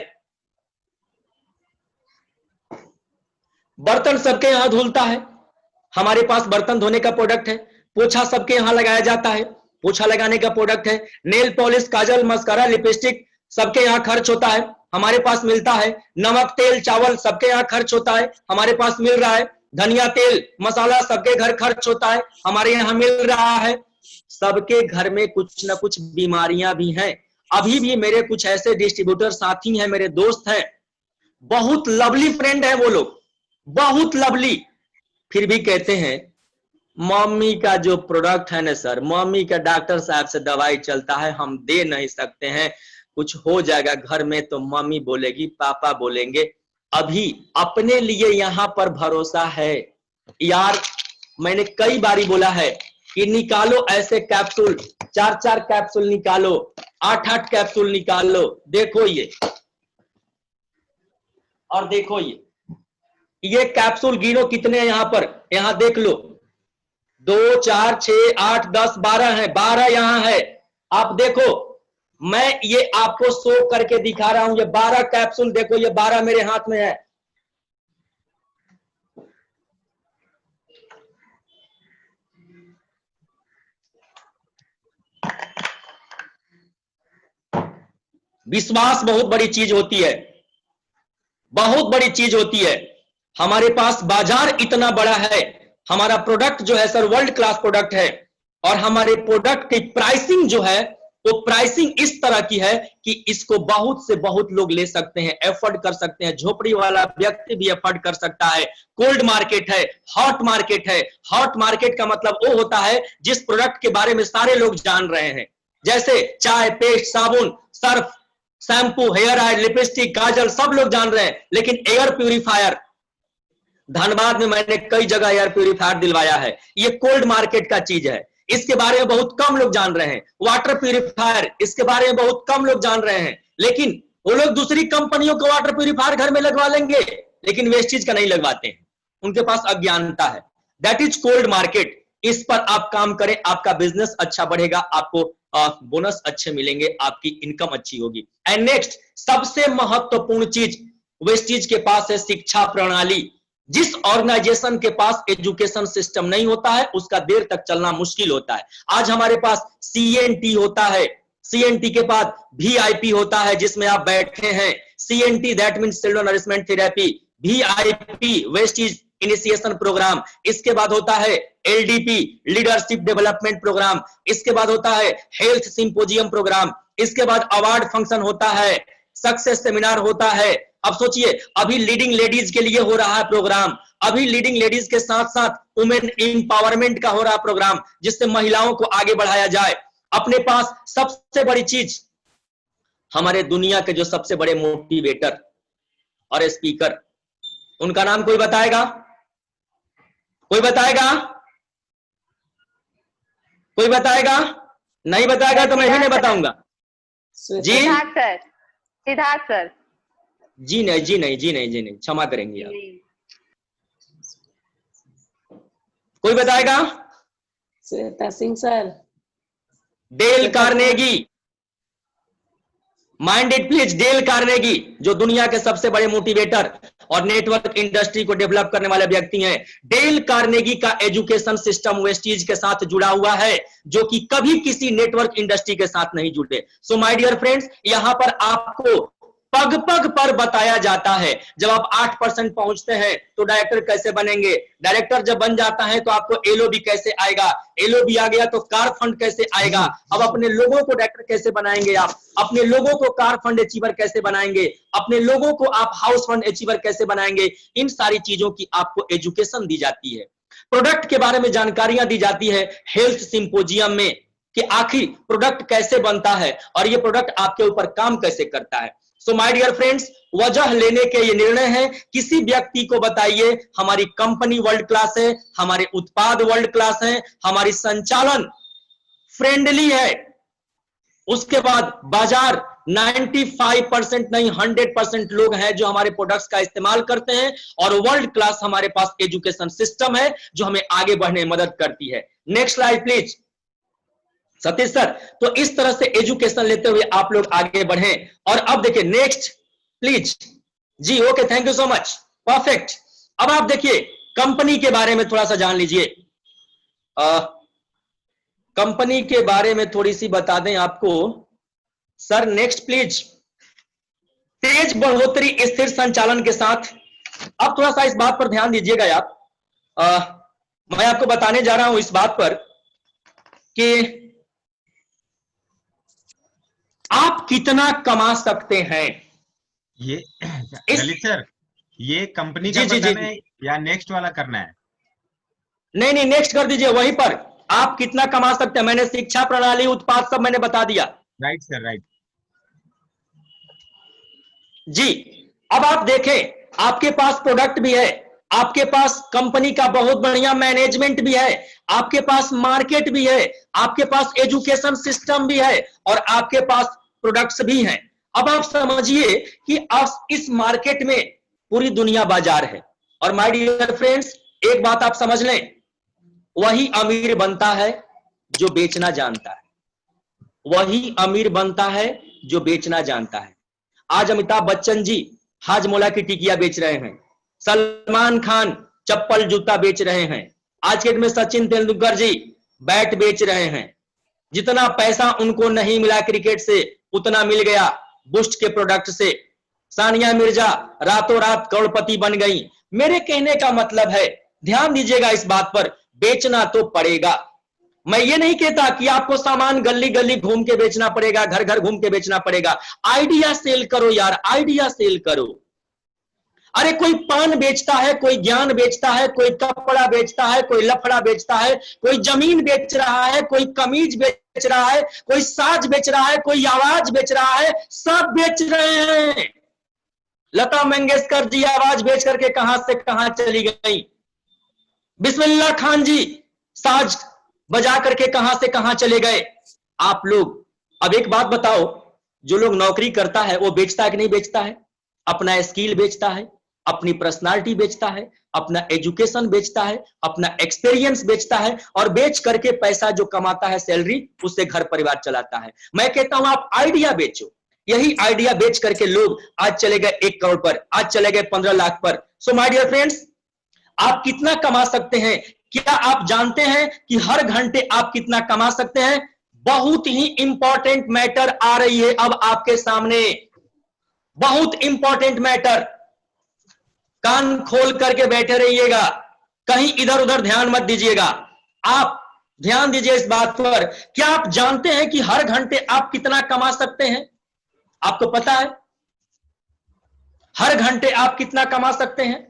बर्तन सबके यहां धुलता है। हमारे पास बर्तन धोने का प्रोडक्ट है। पोछा सबके यहां लगाया जाता है, पोछा लगाने का प्रोडक्ट है। नेल पॉलिश, काजल, मस्कारा, लिपस्टिक सबके यहां खर्च होता है, हमारे पास मिलता है। नमक, तेल, चावल सबके यहां खर्च होता है, हमारे पास मिल रहा है। धनिया तेल मसाला सबके घर खर्च होता है, हमारे यहाँ मिल रहा है। सबके घर में कुछ ना कुछ बीमारियां भी हैं। अभी भी मेरे कुछ ऐसे डिस्ट्रीब्यूटर साथी हैं, मेरे दोस्त हैं, बहुत लवली फ्रेंड है वो लोग, बहुत लवली, फिर भी कहते हैं मम्मी का जो प्रोडक्ट है ना सर, मम्मी का डॉक्टर साहब से दवाई चलता है, हम दे नहीं सकते हैं, कुछ हो जाएगा घर में तो मम्मी बोलेगी, पापा बोलेंगे। अभी अपने लिए यहां पर भरोसा है यार। मैंने कई बारी बोला है कि निकालो ऐसे कैप्सूल, 4-4 कैप्सूल निकालो, 8-8 कैप्सूल निकालो। देखो ये, और देखो ये कैप्सूल गिनो कितने हैं यहां पर, यहां देख लो, 2 4 6 8 10 12 है, 12 यहां है। आप देखो, मैं ये आपको शो करके दिखा रहा हूं, ये 12 कैप्सूल देखो, ये 12 मेरे हाथ में है। विश्वास बहुत बड़ी चीज होती है, बहुत बड़ी चीज होती है। हमारे पास बाजार इतना बड़ा है, हमारा प्रोडक्ट जो है सर वर्ल्ड क्लास प्रोडक्ट है, और हमारे प्रोडक्ट की प्राइसिंग जो है वो प्राइसिंग इस तरह की है कि इसको बहुत से बहुत लोग ले सकते हैं, एफर्ड कर सकते हैं, झोपड़ी वाला व्यक्ति भी एफर्ड कर सकता है। कोल्ड मार्केट है, हॉट मार्केट है। हॉट मार्केट का मतलब वो होता है जिस प्रोडक्ट के बारे में सारे लोग जान रहे हैं, जैसे चाय, पेस्ट, साबुन, Surf, shampoo, hair oil, lipstick, kajal, सब लोग जान रहे हैं। लेकिन एयर प्यूरिफायर, धनबाद में मैंने कई जगह एयर प्यूरिफायर दिलवाया है, ये कोल्ड मार्केट का चीज है, इसके बारे में बहुत कम लोग जान रहे हैं। वाटर प्यूरिफायर, इसके बारे में बहुत कम लोग जान रहे हैं, लेकिन वो लोग दूसरी कंपनियों का वाटर प्यूरिफायर घर में लगवा लेंगे, लेकिन वेस्टेज का नहीं लगवाते हैं, उनके पास अज्ञानता है। That is cold market. इस पर आप काम करें, आपका बिजनेस अच्छा बढ़ेगा, आपको बोनस अच्छे मिलेंगे, आपकी इनकम अच्छी होगी। एंड नेक्स्ट, सबसे महत्वपूर्ण चीज वेस्टेज के पास है शिक्षा प्रणाली। जिस ऑर्गेनाइजेशन के पास एजुकेशन सिस्टम नहीं होता है उसका देर तक चलना मुश्किल होता है। आज हमारे पास सीएनटी होता है, सीएनटी के बाद वीआईपी होता है जिसमें आप बैठे हैं, CNT that means children nourishment therapy, VIP Vestige initiation programme, इसके बाद होता है एलडीपी लीडरशिप डेवलपमेंट प्रोग्राम, इसके बाद होता है हेल्थ सिंपोजियम प्रोग्राम, इसके बाद अवार्ड फंक्शन होता है, सक्सेस सेमिनार होता है। अब सोचिए, अभी लीडिंग लेडीज के लिए हो रहा है प्रोग्राम, अभी लीडिंग लेडीज के साथ साथ वुमेन एम्पावरमेंट का हो रहा प्रोग्राम, जिससे महिलाओं को आगे बढ़ाया जाए। अपने पास सबसे बड़ी चीज, हमारे दुनिया के जो सबसे बड़े मोटिवेटर और स्पीकर, उनका नाम कोई बताएगा? कोई बताएगा? कोई बताएगा? नहीं बताएगा तो मैं भी नहीं बताऊंगा। जी सिद्धार्थ सर, सिद्धार्थ सर। जी नहीं, जी नहीं, जी नहीं, जी नहीं, क्षमा करेंगे आप। कोई बताएगा? Shweta Singh sir. Dale Carnegie, mind it please, Dale Carnegie, जो दुनिया के सबसे बड़े मोटिवेटर और नेटवर्क इंडस्ट्री को डेवलप करने वाले व्यक्ति हैं। डेल कार्नेगी का एजुकेशन सिस्टम वेस्टीज के साथ जुड़ा हुआ है, जो कि कभी किसी नेटवर्क इंडस्ट्री के साथ नहीं जुड़े। सो माय डियर फ्रेंड्स, यहां पर आपको पग पग पर बताया जाता है। जब आप 8% पहुंचते हैं तो डायरेक्टर कैसे बनेंगे, डायरेक्टर जब बन जाता है तो आपको एलओबी कैसे आएगा, एलओबी आ गया तो कार फंड कैसे आएगा, अब अपने लोगों को डायरेक्टर कैसे बनाएंगे, आप अपने लोगों को कार फंड अचीवर कैसे बनाएंगे, अपने लोगों को आप हाउस फंड अचीवर कैसे बनाएंगे, इन सारी चीजों की आपको एजुकेशन दी जाती है। प्रोडक्ट के बारे में जानकारियां दी जाती है हेल्थ सिंपोजियम में, कि आखिर प्रोडक्ट कैसे बनता है और ये प्रोडक्ट आपके ऊपर काम कैसे करता है। सो माय डियर फ्रेंड्स, वजह लेने के ये निर्णय है, किसी व्यक्ति को बताइए हमारी कंपनी वर्ल्ड क्लास है, हमारे उत्पाद वर्ल्ड क्लास है, हमारी संचालन फ्रेंडली है, उसके बाद बाजार 95% नहीं 100% लोग हैं जो हमारे प्रोडक्ट्स का इस्तेमाल करते हैं, और वर्ल्ड क्लास हमारे पास एजुकेशन सिस्टम है जो हमें आगे बढ़ने में मदद करती है। Next slide please Satish sir. तो इस तरह से एजुकेशन लेते हुए आप लोग आगे बढ़ें। और अब देखिए नेक्स्ट प्लीज जी, okay, thank you so much, perfect. अब आप देखिए कंपनी के बारे में थोड़ा सा जान लीजिए, कंपनी के बारे में थोड़ी सी बता दें आपको सर। नेक्स्ट प्लीज, तेज बढ़ोतरी स्थिर संचालन के साथ। अब थोड़ा सा इस बात पर ध्यान दीजिएगा आप, मैं आपको बताने जा रहा हूं इस बात पर कि आप कितना कमा सकते हैं। ये इस ललित सर, ये कंपनी का जी जी जी बताना जी है या नेक्स्ट वाला करना है? नहीं नहीं, नेक्स्ट कर दीजिए, वहीं पर आप कितना कमा सकते हैं। मैंने शिक्षा प्रणाली, उत्पाद सब मैंने बता दिया। Right sir, right. जी, अब आप देखें, आपके पास प्रोडक्ट भी है, आपके पास कंपनी का बहुत बढ़िया मैनेजमेंट भी है, आपके पास मार्केट भी है, आपके पास एजुकेशन सिस्टम भी है और आपके पास प्रोडक्ट्स भी हैं। अब आप समझिए कि आप इस मार्केट में पूरी दुनिया बाजार है। और माय डियर फ्रेंड्स, एक बात आप समझ लें, वही अमीर बनता है जो बेचना जानता है, वही अमीर बनता है जो बेचना जानता है। आज अमिताभ बच्चन जी हाजमोला की टिकिया बेच रहे हैं, सलमान खान चप्पल जूता बेच रहे हैं, आज के डेट में सचिन तेंदुलकर जी बैट बेच रहे हैं। जितना पैसा उनको नहीं मिला क्रिकेट से, उतना मिल गया बूस्ट के प्रोडक्ट से। सानिया मिर्जा रातों रात करोड़पति बन गई। मेरे कहने का मतलब है, ध्यान दीजिएगा इस बात पर, बेचना तो पड़ेगा। मैं ये नहीं कहता कि आपको सामान गली गली घूम के बेचना पड़ेगा, घर घर घूम के बेचना पड़ेगा। आइडिया सेल करो यार, आइडिया सेल करो। अरे कोई पान बेचता है, कोई ज्ञान बेचता है, कोई कपड़ा बेचता है, कोई लफड़ा बेचता है, कोई जमीन बेच रहा है, कोई कमीज बेच रहा है, कोई साज बेच रहा है, कोई आवाज बेच रहा है, सब बेच रहे हैं। लता मंगेशकर जी आवाज बेच करके कहां से कहां चली गई, बिस्मिल्लाह खान जी साज बजा करके कहां से कहां चले गए। आप लोग अब एक बात बताओ, जो लोग नौकरी करता है वो बेचता है कि नहीं बेचता है? अपना स्किल बेचता है, अपनी पर्सनालिटी बेचता है, अपना एजुकेशन बेचता है, अपना एक्सपीरियंस बेचता है, और बेच करके पैसा जो कमाता है सैलरी, उससे घर परिवार चलाता है। मैं कहता हूं आप आइडिया बेचो। यही आइडिया बेच करके लोग आज चले गए 1 करोड़ पर, आज चले गए 15 लाख पर। सो माय डियर फ्रेंड्स, आप कितना कमा सकते हैं? क्या आप जानते हैं कि हर घंटे आप कितना कमा सकते हैं? बहुत ही इंपॉर्टेंट मैटर आ रही है अब आपके सामने, बहुत इंपॉर्टेंट मैटर। कान खोल करके बैठे रहिएगा, कहीं इधर उधर ध्यान मत दीजिएगा। आप ध्यान दीजिए इस बात पर। क्या आप जानते हैं कि हर घंटे आप कितना कमा सकते हैं? आपको पता है हर घंटे आप कितना कमा सकते हैं?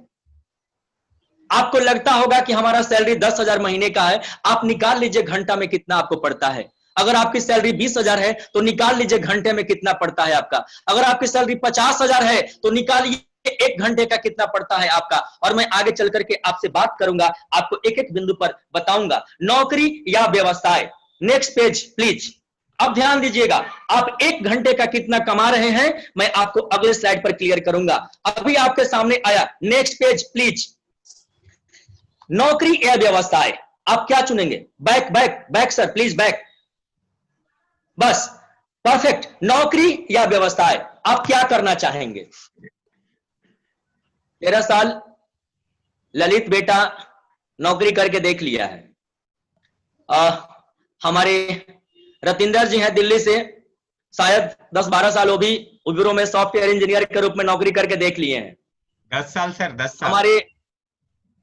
आपको लगता होगा कि हमारा सैलरी 10,000 महीने का है, आप निकाल लीजिए घंटा में कितना आपको पड़ता है। अगर आपकी सैलरी 20,000 है तो निकाल लीजिए घंटे में कितना पड़ता है आपका। अगर आपकी सैलरी 50,000 है तो निकालिए 1 घंटे का कितना पड़ता है आपका। और मैं आगे चल करके आपसे बात करूंगा, आपको एक एक बिंदु पर बताऊंगा। नौकरी या व्यवसाय, नेक्स्ट पेज प्लीज। अब ध्यान दीजिएगा, आप 1 घंटे का कितना कमा रहे हैं, मैं आपको अगले स्लाइड पर क्लियर करूंगा। अभी आपके सामने आया, नेक्स्ट पेज प्लीज। नौकरी या व्यवसाय, आप क्या चुनेंगे? Back back back sir, please back, बस परफेक्ट। नौकरी या व्यवसाय, आप क्या करना चाहेंगे? 13 साल ललित बेटा नौकरी करके देख लिया है। हमारे रतिंदर जी हैं दिल्ली से, शायद 10-12 साल वो भी विप्रो में सॉफ्टवेयर इंजीनियर के रूप में नौकरी करके देख लिए हैं। 10 साल सर, 10 साल। हमारे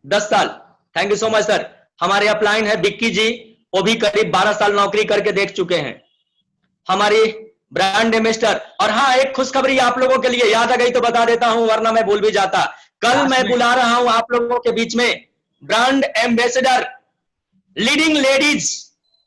10 साल, thank you so much sir. हमारे अपलाइन है बिक्की जी, वो भी करीब 12 साल नौकरी करके देख चुके हैं। हमारी ब्रांड एम्बेसडर, और हाँ एक खुशखबरी आप लोगों के लिए, याद आ गई तो बता देता हूं वरना मैं भूल भी जाता। कल मैं बुला रहा हूं आप लोगों के बीच में brand ambassador leading ladies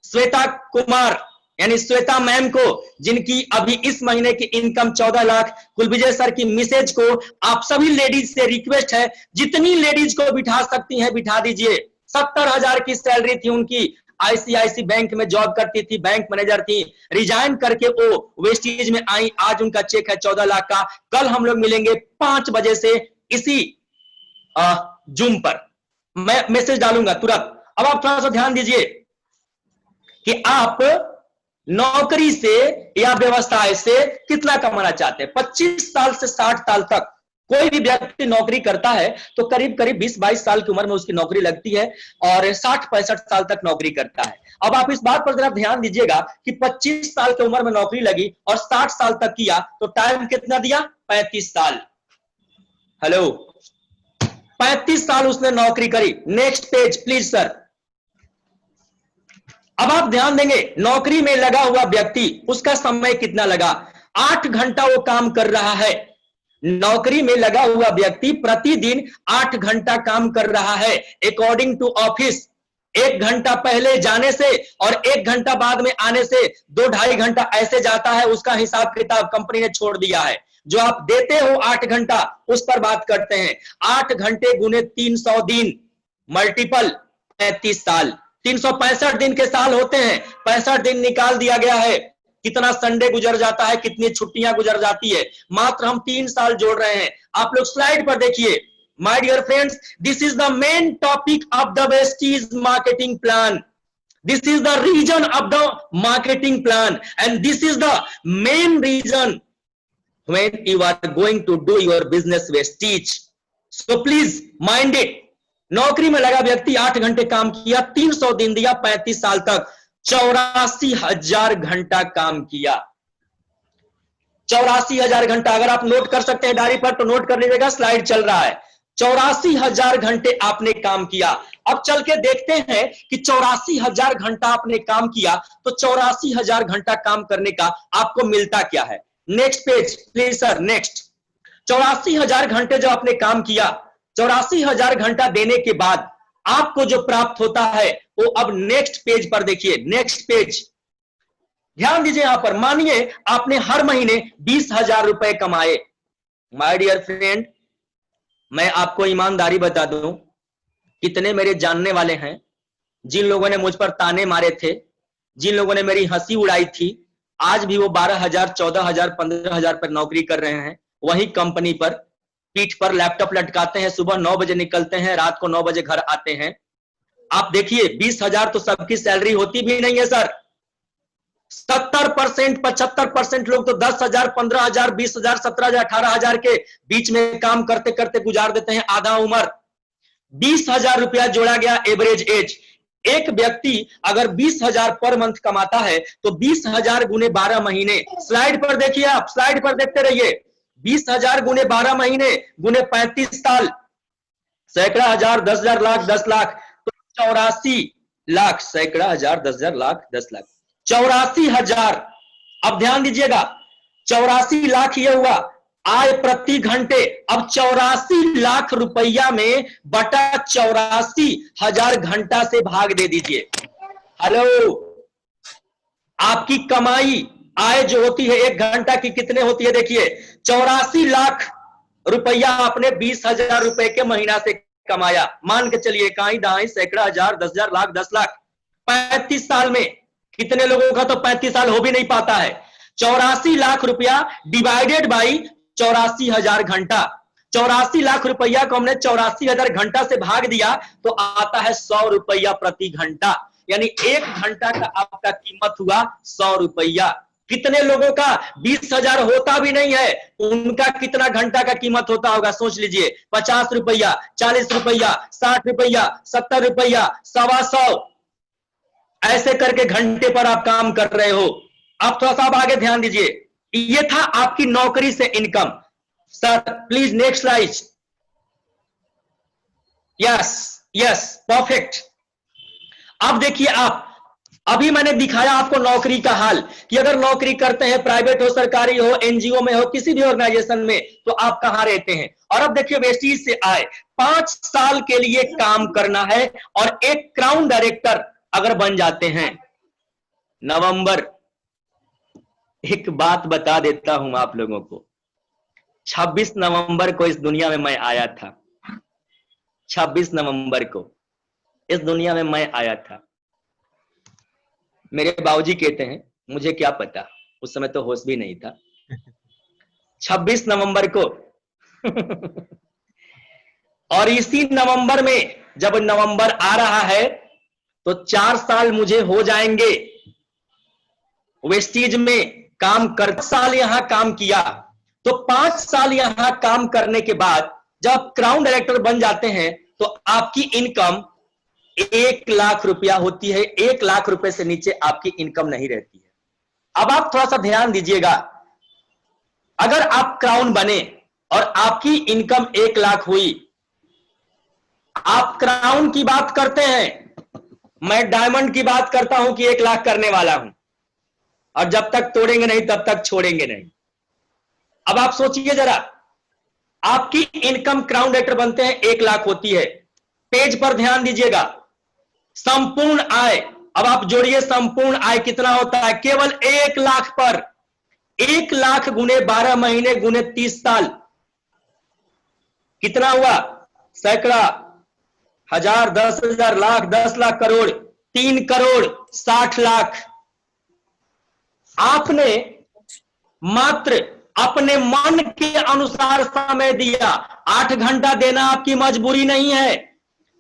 Shweta Kumar, यानी श्वेता मैम को, जिनकी अभी इस महीने की इनकम 14 लाख। कुलविजय सर की मिसेज को आप सभी लेडीज से रिक्वेस्ट है, जितनी लेडीज को बिठा सकती हैं बिठा दीजिए। 70,000 की सैलरी थी उनकी, आईसीआईसी बैंक में जॉब करती थी, बैंक मैनेजर थी, रिजाइन करके वो वेस्टीज में आई। आज उनका चेक है 14 लाख का। कल हम लोग मिलेंगे 5 बजे से इसी जूम पर, मैं मैसेज डालूंगा तुरंत। अब आप थोड़ा सा ध्यान दीजिए कि आप नौकरी से या व्यवसाय से कितना कमाना चाहते हैं। 25 साल से 60 साल तक कोई भी व्यक्ति नौकरी करता है तो करीब करीब 20-22 साल की उम्र में उसकी नौकरी लगती है और 60-65 साल तक नौकरी करता है। अब आप इस बात पर जरा ध्यान दीजिएगा कि 25 साल की उम्र में नौकरी लगी और 60 साल तक किया तो टाइम कितना दिया? 35 साल। हेलो, 35 साल उसने नौकरी करी। Next page please sir. अब आप ध्यान देंगे, नौकरी में लगा हुआ व्यक्ति, उसका समय कितना लगा? 8 घंटा वो काम कर रहा है। नौकरी में लगा हुआ व्यक्ति प्रतिदिन 8 घंटा काम कर रहा है। अकॉर्डिंग टू ऑफिस 1 घंटा पहले जाने से और 1 घंटा बाद में आने से 2-2.5 घंटा ऐसे जाता है। उसका हिसाब किताब कंपनी ने छोड़ दिया है। जो आप देते हो 8 घंटा, उस पर बात करते हैं। 8 घंटे गुने 300 दिन मल्टीपल 35 साल, 365 दिन के साल होते हैं। 65 दिन निकाल दिया गया है। कितना संडे गुजर जाता है, कितनी छुट्टियां गुजर जाती है। मात्र हम 3 साल जोड़ रहे हैं। आप लोग स्लाइड पर देखिए। My dear friends, this is the main topic of the Vestige marketing plan. This is the reason of the marketing plan and this is the main reason when you are going to do your business wastage. So please mind it. नौकरी में लगा व्यक्ति 8 घंटे काम किया, 300 दिन दिया, 35 साल तक 84,000 घंटा काम किया। 84,000 घंटा। अगर आप नोट कर सकते हैं डायरी पर तो नोट कर लीजिएगा, स्लाइड चल रहा है। 84,000 घंटे आपने काम किया। अब चल के देखते हैं कि 84,000 घंटा आपने काम किया तो 84,000 घंटा काम करने का आपको मिलता क्या है। Next page please sir. Next 84,000 घंटे जो आपने काम किया, 84,000 घंटा देने के बाद आपको जो प्राप्त होता है वो अब नेक्स्ट पेज पर देखिए। नेक्स्ट पेज ध्यान दीजिए। यहां पर मानिए आपने हर महीने 20,000 रुपए कमाए। माय डियर फ्रेंड, मैं आपको ईमानदारी बता दूं, कितने मेरे जानने वाले हैं जिन लोगों ने मुझ पर ताने मारे थे, जिन लोगों ने मेरी हंसी उड़ाई थी, आज भी वो 12,000, 14,000, 15,000 पर नौकरी कर रहे हैं। वही कंपनी पर पीठ पर लैपटॉप लटकाते हैं, सुबह 9 बजे निकलते हैं, रात को 9 बजे घर आते हैं। आप देखिए 20,000 तो सबकी सैलरी होती भी नहीं है सर। 70%, 75% लोग तो 10,000, 15,000, 20,000, 17,000, 18,000 के बीच में काम करते करते गुजार देते हैं आधा उम्र। 20,000 रुपया जोड़ा गया एवरेज एज। एक व्यक्ति अगर 20,000 पर मंथ कमाता है तो 20,000 गुने 12 महीने। स्लाइड पर देखिए, आप स्लाइड पर देखते रहिए। 20,000 गुने 12 महीने गुने 35 साल, सैकड़ा हजार, 10,000, लाख, 10 लाख, तो 84 लाख। सैकड़ा हजार, 10,000, लाख, 10 लाख, 84,000। अब ध्यान दीजिएगा, 84 लाख ये हुआ आय प्रति घंटे। अब 84 लाख रुपया में बटा 84,000 घंटा से भाग दे दीजिए। हेलो, आपकी कमाई आय जो होती है 1 घंटा की कितने होती है? देखिए 84 लाख रुपया आपने 20,000 रुपए के महीना से कमाया। मान के चलिए काई दाई, सैकड़ा हजार, 10,000, लाख, 10 लाख। 35 साल में कितने लोगों का तो 35 साल हो भी नहीं पाता है। 84 लाख रुपया डिवाइडेड बाई 84,000 घंटा। 84 लाख रुपया को हमने 84,000 घंटा से भाग दिया तो आता है 100 रुपया प्रति घंटा। यानी 1 घंटा का आपका कीमत हुआ 100 रुपया। कितने लोगों का 20,000 होता भी नहीं है, उनका कितना घंटा का कीमत होता होगा सोच लीजिए। 50 रुपया, 40 रुपया, 60 रुपया, 70 रुपया, 125, ऐसे करके घंटे पर आप काम कर रहे हो। अब थोड़ा सा आगे ध्यान दीजिए। ये था आपकी नौकरी से income. Sir please next slide. Yes yes, perfect. अब देखिए आप, अभी मैंने दिखाया आपको नौकरी का हाल कि अगर नौकरी करते हैं, प्राइवेट हो, सरकारी हो, एनजीओ में हो, किसी भी ऑर्गेनाइजेशन में, तो आप कहां रहते हैं। और अब देखिए वेस्टीज से आए 5 साल के लिए काम करना है और एक क्राउन डायरेक्टर अगर बन जाते हैं। नवंबर, एक बात बता देता हूं आप लोगों को, 26 नवंबर को इस दुनिया में मैं आया था। 26 नवंबर को इस दुनिया में मैं आया था। मेरे बाबूजी कहते हैं, मुझे क्या पता, उस समय तो होश भी नहीं था। 26 नवंबर को और इसी नवंबर में, जब नवंबर आ रहा है तो 4 साल मुझे हो जाएंगे वेस्टीज में काम कर। साल यहां काम किया तो 5 साल यहां काम करने के बाद जब क्राउन डायरेक्टर बन जाते हैं तो आपकी इनकम 1 लाख रुपया होती है। 1 लाख रुपए से नीचे आपकी इनकम नहीं रहती है। अब आप थोड़ा सा ध्यान दीजिएगा, अगर आप क्राउन बने और आपकी इनकम 1 लाख हुई आप क्राउन की बात करते हैं, मैं डायमंड की बात करता हूं कि 1 लाख करने वाला हूं, और जब तक तोड़ेंगे नहीं तब तक छोड़ेंगे नहीं। अब आप सोचिए जरा, आपकी इनकम क्राउन डायरेक्टर बनते हैं 1 लाख होती है। पेज पर ध्यान दीजिएगा, संपूर्ण आय, अब आप जोड़िए संपूर्ण आय कितना होता है केवल 1 लाख पर। 1 लाख गुने 12 महीने गुने 30 साल कितना हुआ? सैकड़ा, हजार, 10,000, लाख, 10 लाख, करोड़, 3 करोड़ 60 लाख। आपने मात्र अपने मन के अनुसार समय दिया। 8 घंटा देना आपकी मजबूरी नहीं है,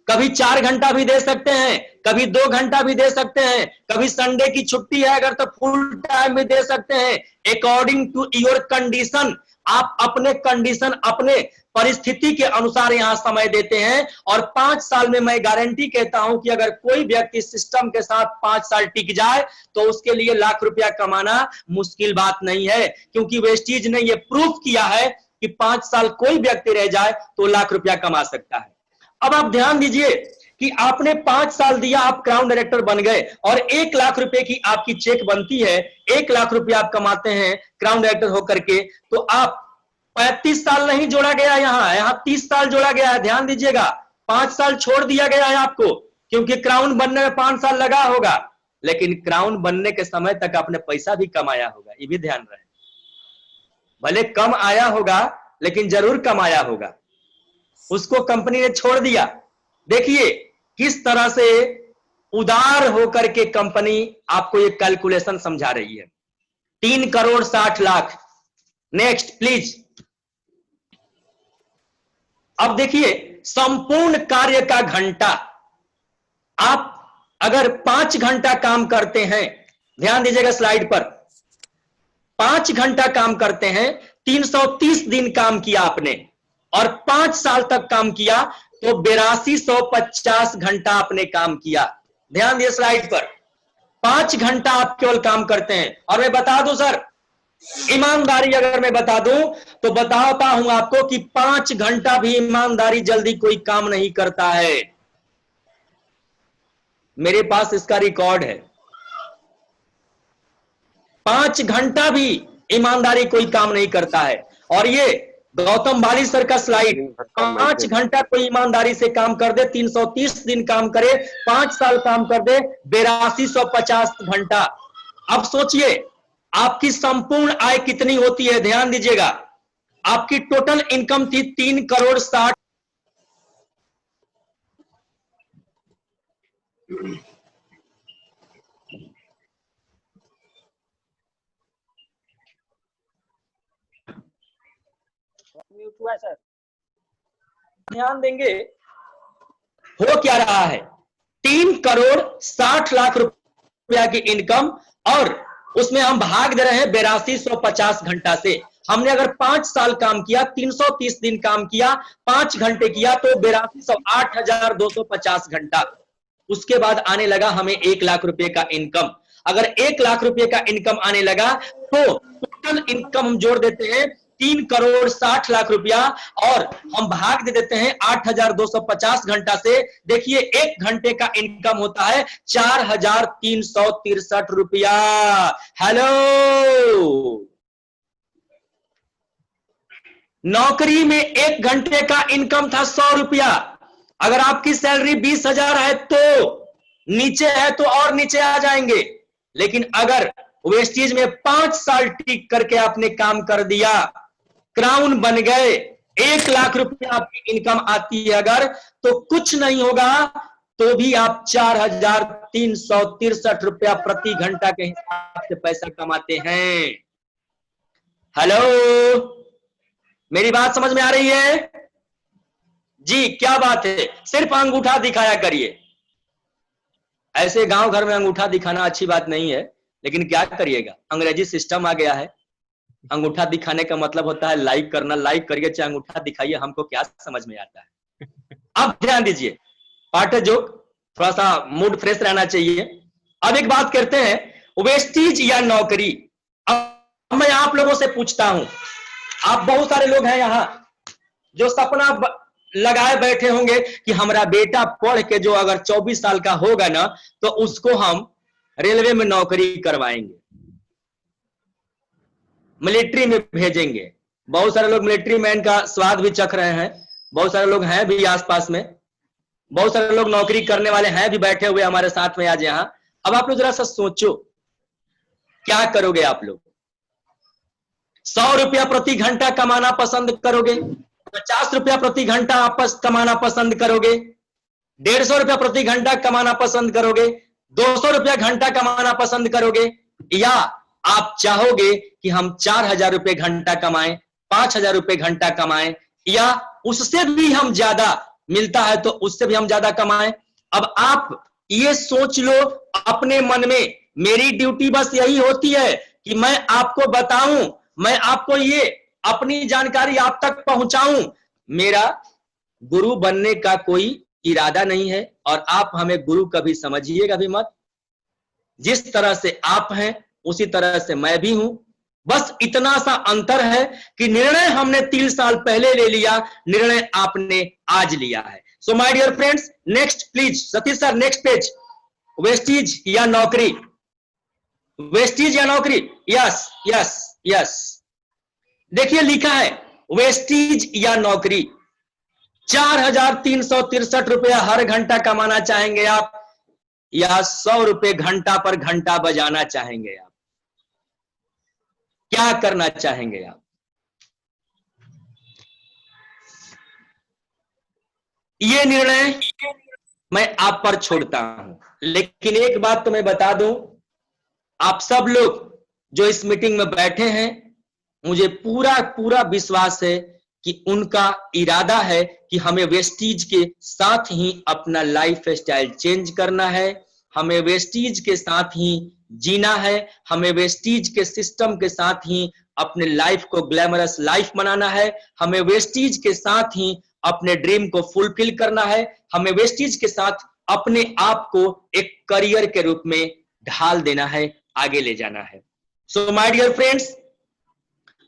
कभी 4 घंटा भी दे सकते हैं, कभी 2 घंटा भी दे सकते हैं, कभी संडे की छुट्टी है अगर तो फुल टाइम भी दे सकते हैं, अकॉर्डिंग टू योर कंडीशन। आप अपने कंडीशन, अपने परिस्थिति के अनुसार यहां समय देते हैं। और 5 साल में मैं गारंटी कहता हूं कि अगर कोई व्यक्ति सिस्टम के साथ 5 साल टिक जाए तो उसके लिए लाख रुपया कमाना मुश्किल बात नहीं है, क्योंकि वेस्टीज ने यह प्रूफ किया है कि 5 साल कोई व्यक्ति रह जाए तो लाख रुपया कमा सकता है। अब आप ध्यान दीजिए कि आपने 5 साल दिया, आप क्राउन डायरेक्टर बन गए और 1 लाख रुपए की आपकी चेक बनती है, 1 लाख रुपया आप कमाते हैं क्राउन डायरेक्टर होकर के, तो आप 35 साल नहीं जोड़ा गया, यहां 30 साल जोड़ा गया है। ध्यान दीजिएगा, 5 साल छोड़ दिया गया है आपको, क्योंकि क्राउन बनने में 5 साल लगा होगा, लेकिन क्राउन बनने के समय तक आपने पैसा भी कमाया होगा, ये भी ध्यान रहे। भले कम आया होगा लेकिन जरूर कमाया होगा, उसको कंपनी ने छोड़ दिया। देखिए किस तरह से उदार होकर के कंपनी आपको ये कैलकुलेशन समझा रही है। 3 करोड़ 60 लाख। Next please. अब देखिए संपूर्ण कार्य का घंटा, आप अगर 5 घंटा काम करते हैं, ध्यान दीजिएगा स्लाइड पर, 5 घंटा काम करते हैं, 330 दिन काम किया आपने और 5 साल तक काम किया तो 8250 घंटा आपने काम किया। ध्यान दिए स्लाइड पर, 5 घंटा आप केवल काम करते हैं। और मैं बता दूं सर, ईमानदारी अगर मैं बता दूं तो बताता हूं आपको कि 5 घंटा भी ईमानदारी जल्दी कोई काम नहीं करता है। मेरे पास इसका रिकॉर्ड है। 5 घंटा भी ईमानदारी कोई काम नहीं करता है। और ये गौतम बाली सर का स्लाइड, 5 घंटा कोई ईमानदारी से काम कर दे, 330 दिन काम करे, 5 साल काम कर दे, 8250 घंटा। अब सोचिए आपकी संपूर्ण आय कितनी होती है। ध्यान दीजिएगा, आपकी टोटल इनकम थी 3 करोड़ 60। हुआ सर, ध्यान देंगे हो क्या रहा है। 3 करोड़ 60 लाख रुपया की इनकम और उसमें हम भाग दे रहे हैं 8250 घंटा से। हमने अगर 5 साल काम किया, 330 दिन काम किया, 5 घंटे किया तो 8250 घंटा। उसके बाद आने लगा हमें 1 लाख रुपए का इनकम। अगर 1 लाख रुपए का इनकम आने लगा तो टोटल इनकम हम जोड़ देते हैं 3 करोड़ 60 लाख रुपया और हम भाग दे देते हैं 8250 घंटा से। देखिए 1 घंटे का इनकम होता है 4363 रुपया। हेलो, नौकरी में 1 घंटे का इनकम था 100 रुपया। अगर आपकी सैलरी 20,000 है तो नीचे है तो और नीचे आ जाएंगे, लेकिन अगर वेस्टीज में 5 साल टिक करके आपने काम कर दिया, क्राउन बन गए, 1 लाख रुपया आपकी इनकम आती है अगर, तो कुछ नहीं होगा तो भी आप 4363 रुपया प्रति घंटा के हिसाब से पैसा कमाते हैं। हेलो, मेरी बात समझ में आ रही है जी? क्या बात है, सिर्फ अंगूठा दिखाया करिए। ऐसे गांव घर में अंगूठा दिखाना अच्छी बात नहीं है, लेकिन क्या करिएगा, अंग्रेजी सिस्टम आ गया है। अंगूठा दिखाने का मतलब होता है लाइक करना। लाइक करिए चाहे अंगूठा दिखाइए, हमको क्या समझ में आता है। अब ध्यान दीजिए, पार्ट जोक, थोड़ा सा मूड फ्रेश रहना चाहिए। अब एक बात करते हैं, वेस्टीज या नौकरी। अब मैं आप लोगों से पूछता हूं, आप बहुत सारे लोग हैं यहां जो सपना लगाए बैठे होंगे कि हमारा बेटा पढ़ के जो अगर 24 साल का होगा ना तो उसको हम रेलवे में नौकरी करवाएंगे, मिलिट्री में भेजेंगे। बहुत सारे लोग मिलिट्री मैन का स्वाद भी चख रहे हैं, बहुत सारे लोग हैं भी आसपास में, बहुत सारे लोग नौकरी करने वाले हैं भी बैठे हुए हमारे साथ में आज यहां। अब आप लोग जरा सा सोचो क्या करोगे आप लोग? 100 रुपया प्रति घंटा कमाना पसंद करोगे, 50 रुपया प्रति घंटा आप कमाना पसंद करोगे, 150 रुपया प्रति घंटा कमाना पसंद करोगे, 200 रुपया घंटा कमाना पसंद करोगे, या आप चाहोगे कि हम 4000 रुपये घंटा कमाएं, 5000 रुपये घंटा कमाएं, या उससे भी हम ज्यादा मिलता है तो उससे भी हम ज्यादा कमाएं? अब आप ये सोच लो अपने मन में। मेरी ड्यूटी बस यही होती है कि मैं आपको बताऊं, मैं आपको ये अपनी जानकारी आप तक पहुंचाऊं। मेरा गुरु बनने का कोई इरादा नहीं है और आप हमें गुरु कभी समझिएगा भी मत। जिस तरह से आप हैं उसी तरह से मैं भी हूं, बस इतना सा अंतर है कि निर्णय हमने 3 साल पहले ले लिया, निर्णय आपने आज लिया है। So my dear friends, next please Satish sir, next page. Vestige या नौकरी, वेस्टीज या नौकरी, यस यस यस। देखिए लिखा है वेस्टीज या नौकरी। 4363 रुपया हर घंटा कमाना चाहेंगे आप, या 100 रुपए घंटा पर घंटा बजाना चाहेंगे आप? क्या करना चाहेंगे आप? ये निर्णय मैं आप पर छोड़ता हूं, लेकिन एक बात तो मैं बता दूं, आप सब लोग जो इस मीटिंग में बैठे हैं, मुझे पूरा पूरा विश्वास है कि उनका इरादा है कि हमें वेस्टीज के साथ ही अपना लाइफ स्टाइल चेंज करना है, हमें वेस्टीज के साथ ही जीना है, हमें वेस्टीज के सिस्टम के साथ ही अपने लाइफ को ग्लैमरस लाइफ बनाना है, हमें वेस्टीज के साथ ही अपने ड्रीम को फुलफिल करना है, हमें वेस्टीज के साथ अपने आप को एक करियर के रूप में ढाल देना है, आगे ले जाना है। सो माय डियर फ्रेंड्स,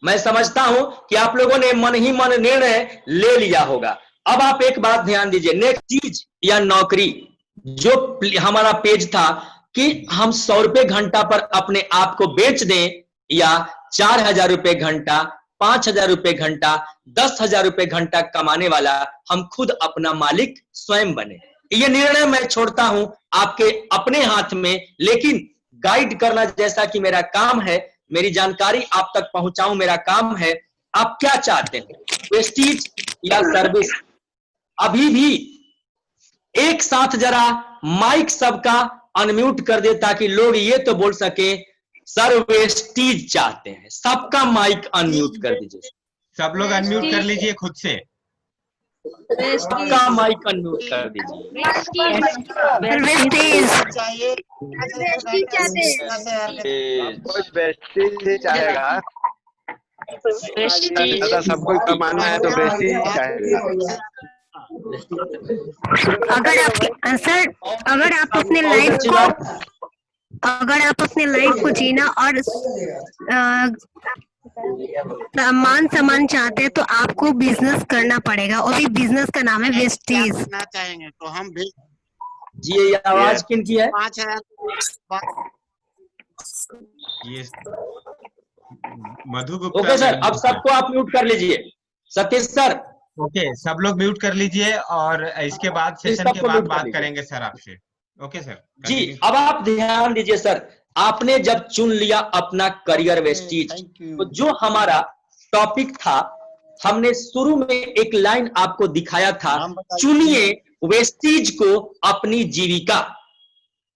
मैं समझता हूं कि आप लोगों ने मन ही मन निर्णय ले लिया होगा। अब आप एक बात ध्यान दीजिए, नेक्स्ट चीज या नौकरी जो हमारा पेज था कि हम 100 रुपए घंटा पर अपने आप को बेच दें, या 4000 रुपए घंटा, 5000 रुपए घंटा, 10,000 रुपए घंटा कमाने वाला हम खुद अपना मालिक स्वयं बने। ये निर्णय मैं छोड़ता हूं आपके अपने हाथ में, लेकिन गाइड करना जैसा कि मेरा काम है, मेरी जानकारी आप तक पहुंचाऊं मेरा काम है। आप क्या चाहते हैं, वेस्टीज या सर्विस? अभी भी एक साथ जरा माइक सबका अनम्यूट कर दे ताकि लोग ये तो बोल सके सर वेस्टीज चाहते हैं। सबका माइक अनम्यूट कर दीजिए, सब लोग अनम्यूट कर लीजिए खुद से, सबका माइक अनम्यूट कर दीजिए। चाहेगा सब कोई कमाना है तो वेस्टीज चाहेगा। अगर आप सर, अगर आप अपने लाइफ को जीना और मान सम्मान चाहते हैं तो आपको बिजनेस करना पड़ेगा, और भी बिजनेस का नाम है वेस्टीज। चाहेंगे तो हम भी जी। ये आवाज किन की है? 5000 ये मधु गुप्ता। ओके सर, अब सबको आप म्यूट कर लीजिए। सतीश सर, ओके, सब लोग म्यूट कर लीजिए और इसके बाद सेशन के बाद बात करेंगे सर आपसे। ओके सर जी। अब आप ध्यान दीजिए सर, आपने जब चुन लिया अपना करियर वेस्टीज, तो जो हमारा टॉपिक था, हमने शुरू में एक लाइन आपको दिखाया था, चुनिए वेस्टीज को अपनी जीविका।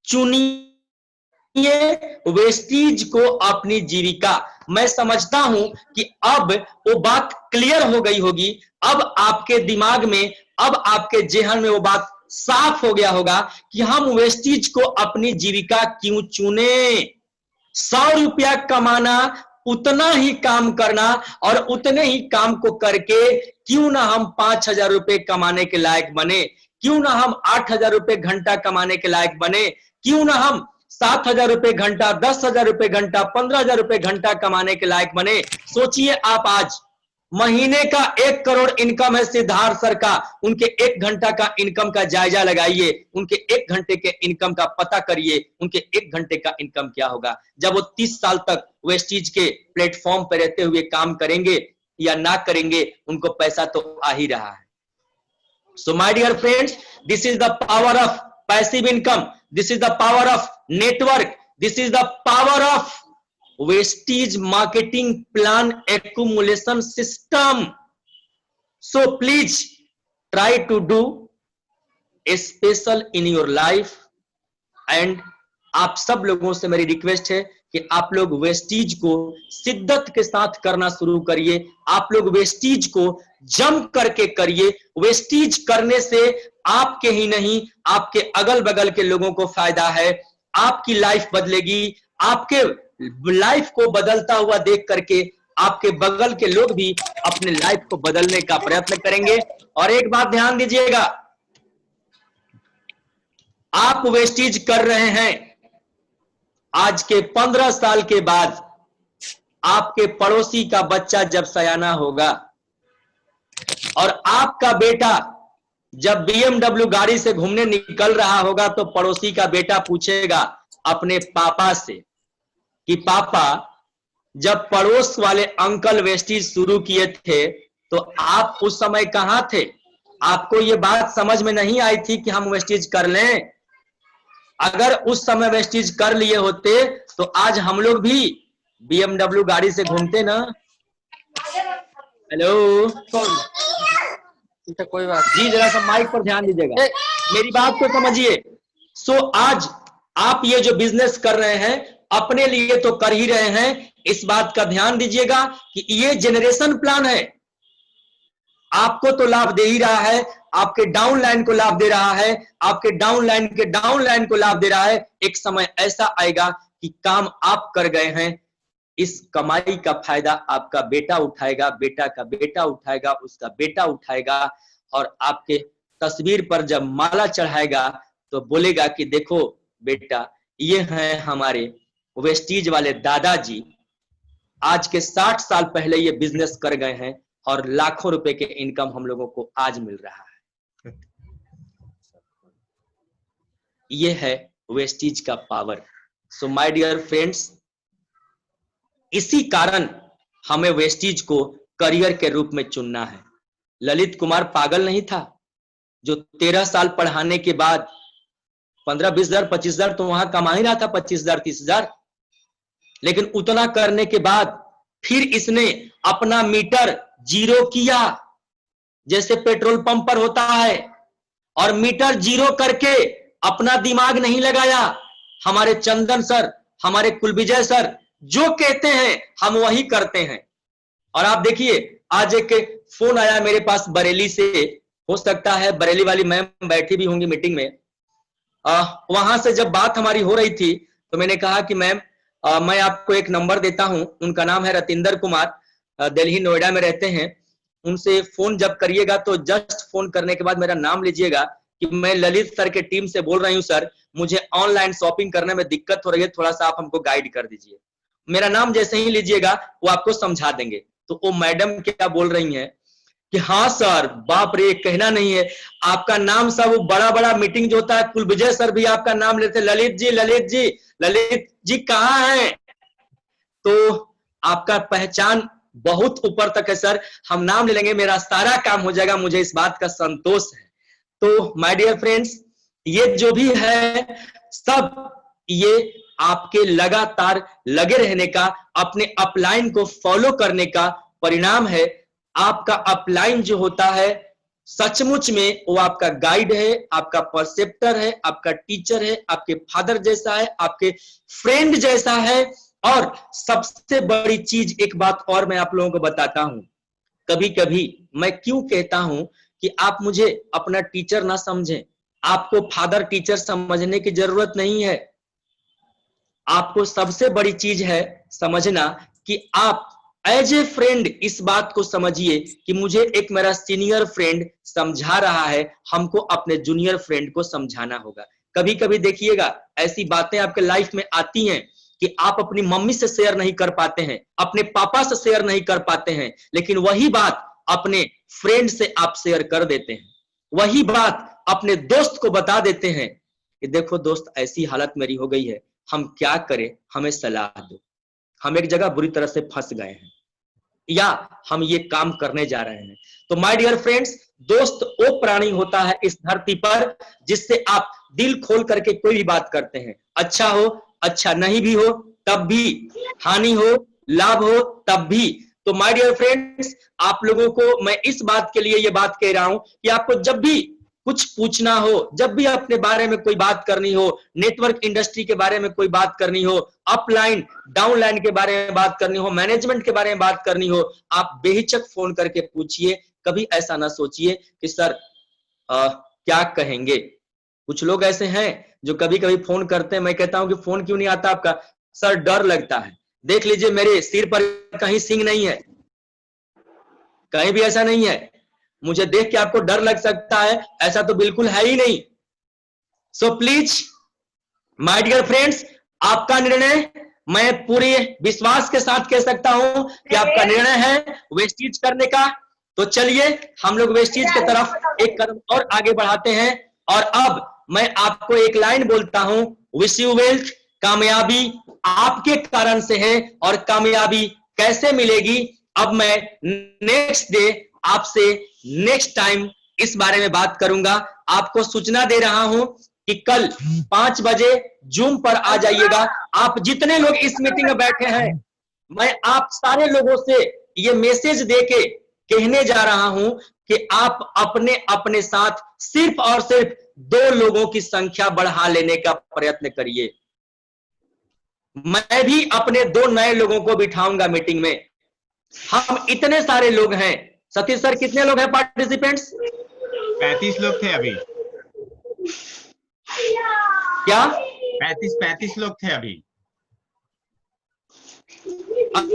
चुनिए वेस्टीज को अपनी जीविका। मैं समझता हूं कि अब वो बात क्लियर हो गई होगी, अब आपके दिमाग में, अब आपके जेहन में वो बात साफ हो गया होगा कि हम वेस्टीज को अपनी जीविका क्यों चुने। 100 रुपया कमाना, उतना ही काम करना, और उतने ही काम को करके क्यों ना हम 5000 रुपए कमाने के लायक बने, क्यों ना हम 8000 रुपए घंटा कमाने के लायक बने, क्यों ना हम 7000 रुपए घंटा, 10,000 रुपए घंटा, 15,000 रुपए घंटा कमाने के लायक बने। सोचिए आप आज महीने का 1 करोड़ इनकम है सिद्धार्थ सर का, उनके 1 घंटा का इनकम का जायजा लगाइए, उनके 1 घंटे के इनकम का पता करिए, उनके 1 घंटे का इनकम क्या होगा जब वो 30 साल तक वेस्टीज के प्लेटफॉर्म पर रहते हुए काम करेंगे या ना करेंगे, उनको पैसा तो आ ही रहा है। So my dear friends, this is the power of passive income, this is the power of network, this is the power of Vestige marketing plan accumulation system. So please try to do a special in your life and आप सब लोगों से मेरी request है कि आप लोग Vestige को शिद्दत के साथ करना शुरू करिए, आप लोग वेस्टीज को जम करके करिए। वेस्टीज करने से आपके ही नहीं आपके अगल बगल के लोगों को फायदा है, आपकी लाइफ बदलेगी, आपके लाइफ को बदलता हुआ देख करके आपके बगल के लोग भी अपने लाइफ को बदलने का प्रयत्न करेंगे। और एक बात ध्यान दीजिएगा, आप वेस्टीज कर रहे हैं, आज के 15 साल के बाद आपके पड़ोसी का बच्चा जब सयाना होगा और आपका बेटा जब BMW गाड़ी से घूमने निकल रहा होगा, तो पड़ोसी का बेटा पूछेगा अपने पापा से कि पापा, जब पड़ोस वाले अंकल वेस्टीज शुरू किए थे तो आप उस समय कहां थे? आपको ये बात समझ में नहीं आई थी कि हम वेस्टीज कर लें? अगर उस समय वेस्टीज कर लिए होते तो आज हम लोग भी BMW गाड़ी से घूमते ना। हेलो, कोई बात जी जरा सा माइक पर ध्यान दीजिएगा, मेरी बात को समझिए। सो आज आप ये जो बिजनेस कर रहे हैं अपने लिए तो कर ही रहे हैं, इस बात का ध्यान दीजिएगा कि ये जनरेशन प्लान है, आपको तो लाभ दे ही रहा है, आपके डाउन लाइन को लाभ दे रहा है, आपके डाउन लाइन के डाउन लाइन को लाभ दे रहा है। एक समय ऐसा आएगा कि काम आप कर गए हैं, इस कमाई का फायदा आपका बेटा उठाएगा, बेटा का बेटा उठाएगा, उसका बेटा उठाएगा, और आपके तस्वीर पर जब माला चढ़ाएगा तो बोलेगा कि देखो बेटा, ये हैं हमारे वेस्टीज वाले दादाजी, आज के 60 साल पहले ये बिजनेस कर गए हैं और लाखों रुपए के इनकम हम लोगों को आज मिल रहा है। ये है वेस्टीज का power. So my dear friends, इसी कारण हमें वेस्टीज को करियर के रूप में चुनना है। ललित कुमार पागल नहीं था जो 13 साल पढ़ाने के बाद 15-20 हजार 25 हजार तो वहां कमा ही रहा था, 25 हजार 30 हजार, लेकिन उतना करने के बाद फिर इसने अपना मीटर जीरो किया, जैसे पेट्रोल पंप पर होता है, और मीटर जीरो करके अपना दिमाग नहीं लगाया। हमारे चंदन सर, हमारे कुलविजय सर जो कहते हैं हम वही करते हैं। और आप देखिए, आज एक फोन आया मेरे पास बरेली से, हो सकता है बरेली वाली मैम बैठी भी होंगी मीटिंग में। वहां से जब बात हमारी हो रही थी तो मैंने कहा कि मैम मैं आपको एक नंबर देता हूं, उनका नाम है रतिंदर कुमार, दिल्ली नोएडा में रहते हैं। उनसे फोन जब करिएगा तो जस्ट फोन करने के बाद मेरा नाम लीजिएगा कि मैं ललित सर के टीम से बोल रही हूँ, सर मुझे ऑनलाइन शॉपिंग करने में दिक्कत हो रही है, थोड़ा सा आप हमको गाइड कर दीजिए। मेरा नाम जैसे ही लीजिएगा वो आपको समझा देंगे। तो वो मैडम क्या बोल रही हैं कि हाँ सर, बाप रे, कहना नहीं है, आपका नाम सब वो बड़ा बड़ा मीटिंग जो होता है, कुलविजय सर भी आपका नाम लेते, ललित जी ललित जी ललित जी कहाँ हैं? तो आपका पहचान बहुत ऊपर तक है सर, हम नाम ले लेंगे, मेरा सारा काम हो जाएगा, मुझे इस बात का संतोष है। तो माय डियर फ्रेंड्स, ये जो भी है सब ये आपके लगातार लगे रहने का, अपने अपलाइन को फॉलो करने का परिणाम है। आपका अपलाइन जो होता है सचमुच में वो आपका गाइड है, आपका परसेप्टर है, आपका टीचर है, आपके फादर जैसा है, आपके फ्रेंड जैसा है। और सबसे बड़ी चीज, एक बात और मैं आप लोगों को बताता हूं, कभी कभी मैं क्यों कहता हूं कि आप मुझे अपना टीचर ना समझें, आपको फादर टीचर समझने की जरूरत नहीं है। आपको सबसे बड़ी चीज है समझना कि आप एज ए फ्रेंड इस बात को समझिए कि मुझे एक मेरा सीनियर फ्रेंड समझा रहा है, हमको अपने जूनियर फ्रेंड को समझाना होगा। कभी कभी देखिएगा ऐसी बातें आपके लाइफ में आती हैं कि आप अपनी मम्मी से शेयर नहीं कर पाते हैं, अपने पापा से शेयर नहीं कर पाते हैं, लेकिन वही बात अपने फ्रेंड से आप शेयर कर देते हैं, वही बात अपने दोस्त को बता देते हैं कि देखो दोस्त ऐसी हालत मेरी हो गई है, हम क्या करें, हमें सलाह दो, हम एक जगह बुरी तरह से फंस गए हैं या हम ये काम करने जा रहे हैं। तो माय डियर फ्रेंड्स, दोस्त वो प्राणी होता है इस धरती पर जिससे आप दिल खोल करके कोई भी बात करते हैं, अच्छा हो, अच्छा नहीं भी हो तब भी, हानि हो, लाभ हो तब भी। तो माय डियर फ्रेंड्स, आप लोगों को मैं इस बात के लिए ये बात कह रहा हूं कि आपको जब भी कुछ पूछना हो, जब भी अपने बारे में कोई बात करनी हो, नेटवर्क इंडस्ट्री के बारे में कोई बात करनी हो, अपलाइन डाउनलाइन के बारे में बात करनी हो, मैनेजमेंट के बारे में बात करनी हो, आप बेहिचक फोन करके पूछिए। कभी ऐसा ना सोचिए कि सर क्या कहेंगे। कुछ लोग ऐसे हैं जो कभी कभी फोन करते हैं, मैं कहता हूं कि फोन क्यों नहीं आता आपका, सर डर लगता है। देख लीजिए मेरे सिर पर कहीं सींग नहीं है, कहीं भी ऐसा नहीं है, मुझे देख के आपको डर लग सकता है, ऐसा तो बिल्कुल है ही नहीं। So please my dear friends, आपका निर्णय, मैं पूरे विश्वास के साथ कह सकता हूं कि आपका निर्णय है वेस्टीज करने का। तो चलिए हम लोग वेस्टीज की तरफ एक कदम और आगे बढ़ाते हैं। और अब मैं आपको एक लाइन बोलता हूं, विश यू वेल्थ, कामयाबी आपके कारण से है और कामयाबी कैसे मिलेगी, अब मैं नेक्स्ट डे आपसे नेक्स्ट टाइम इस बारे में बात करूंगा। आपको सूचना दे रहा हूं कि कल 5 बजे जूम पर आ जाइएगा। आप जितने लोग इस मीटिंग में बैठे हैं, मैं आप सारे लोगों से ये मैसेज देके कहने जा रहा हूं कि आप अपने अपने साथ सिर्फ और सिर्फ 2 लोगों की संख्या बढ़ा लेने का प्रयत्न करिए। मैं भी अपने 2 नए लोगों को बिठाऊंगा मीटिंग में। हम इतने सारे लोग हैं। सतीश सर कितने लोग हैं पार्टिसिपेंट्स? 35 लोग थे अभी। क्या 35 लोग थे अभी।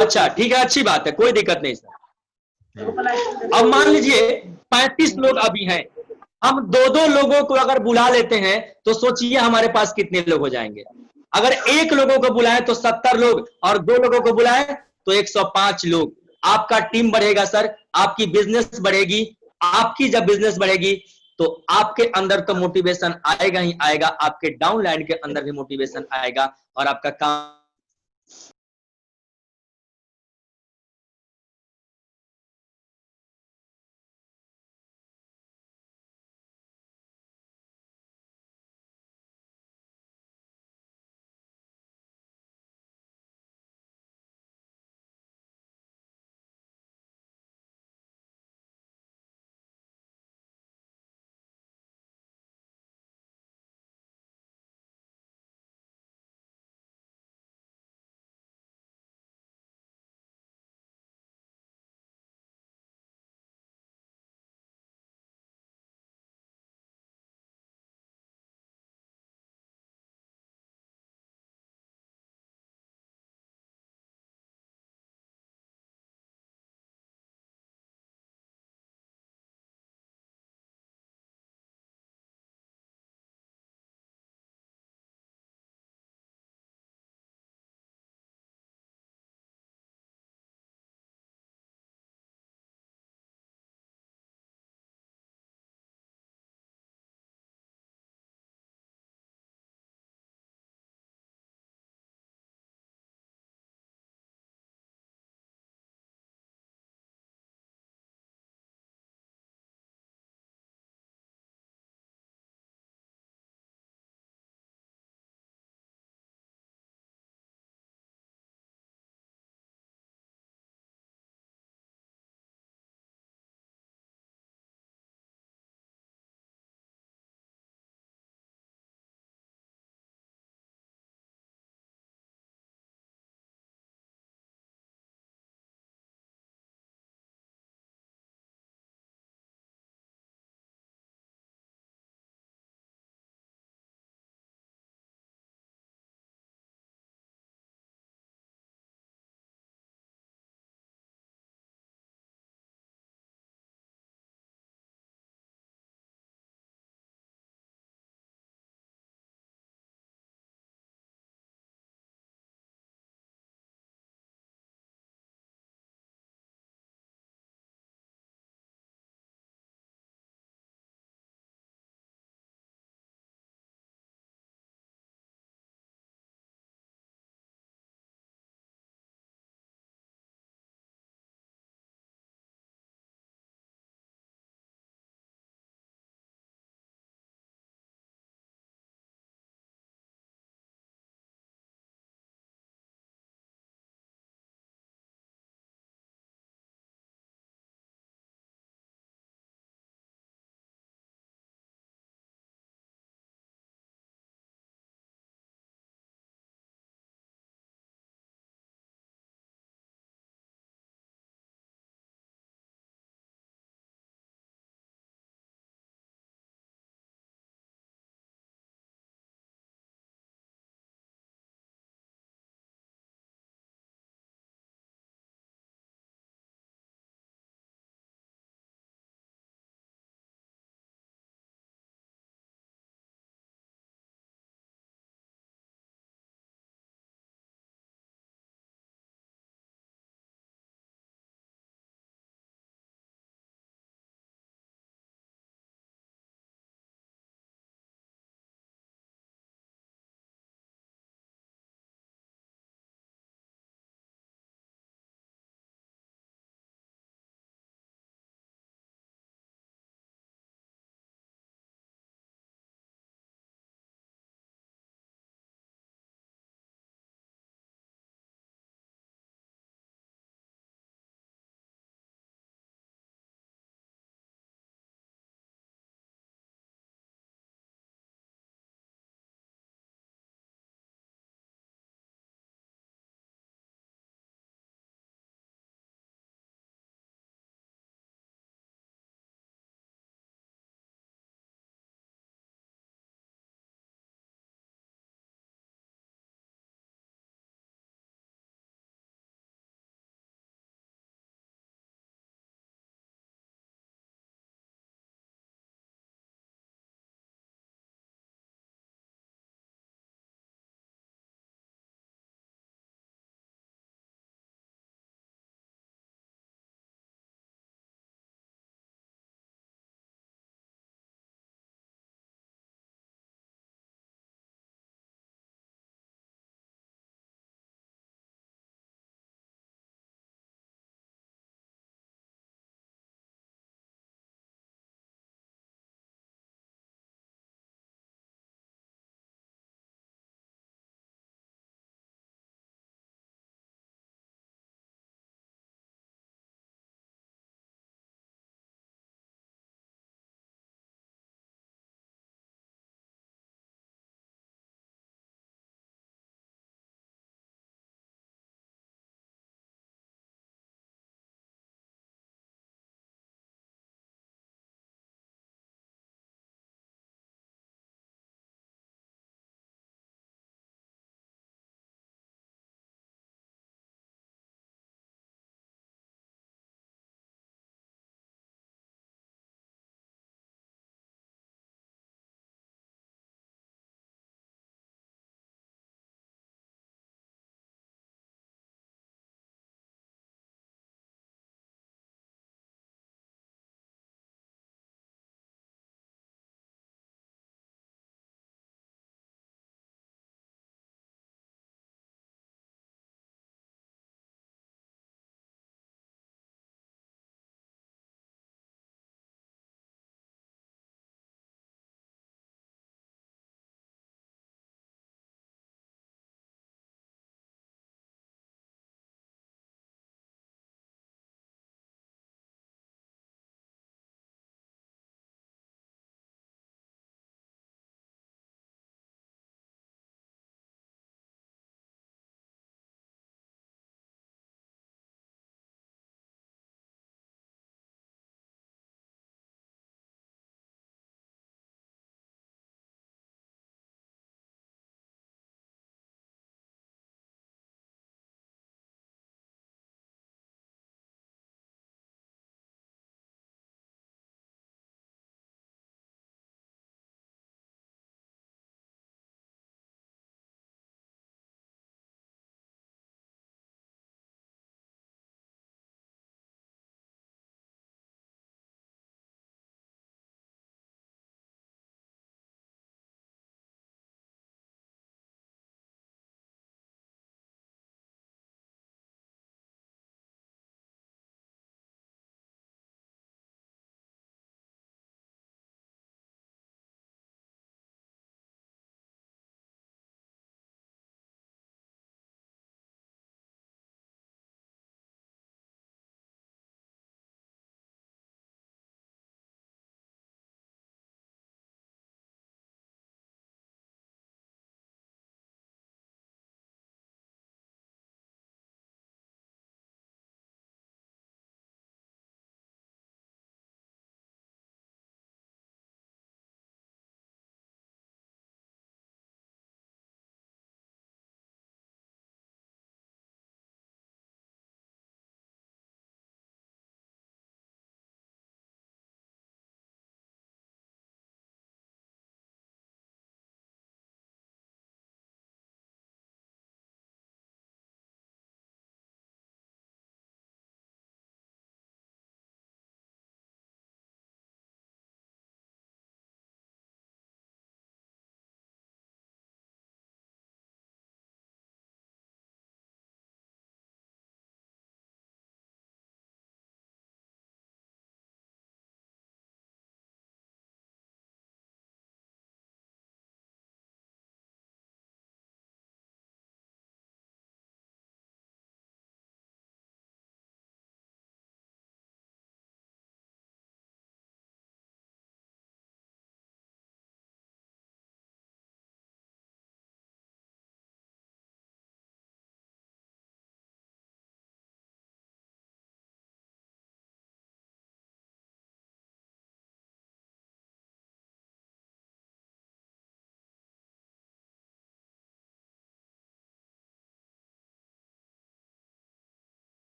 अच्छा ठीक है, अच्छी बात है, कोई दिक्कत नहीं सर। अब मान लीजिए 35 लोग अभी हैं, हम 2-2 लोगों को अगर बुला लेते हैं तो सोचिए हमारे पास कितने लोग हो जाएंगे। अगर 1 लोगों को बुलाएं तो 70 लोग और 2 लोगों को बुलाएं तो 105 लोग। आपका टीम बढ़ेगा सर, आपकी बिजनेस बढ़ेगी। आपकी जब बिजनेस बढ़ेगी तो आपके अंदर तो मोटिवेशन आएगा ही आएगा, आपके डाउनलाइन के अंदर भी मोटिवेशन आएगा और आपका काम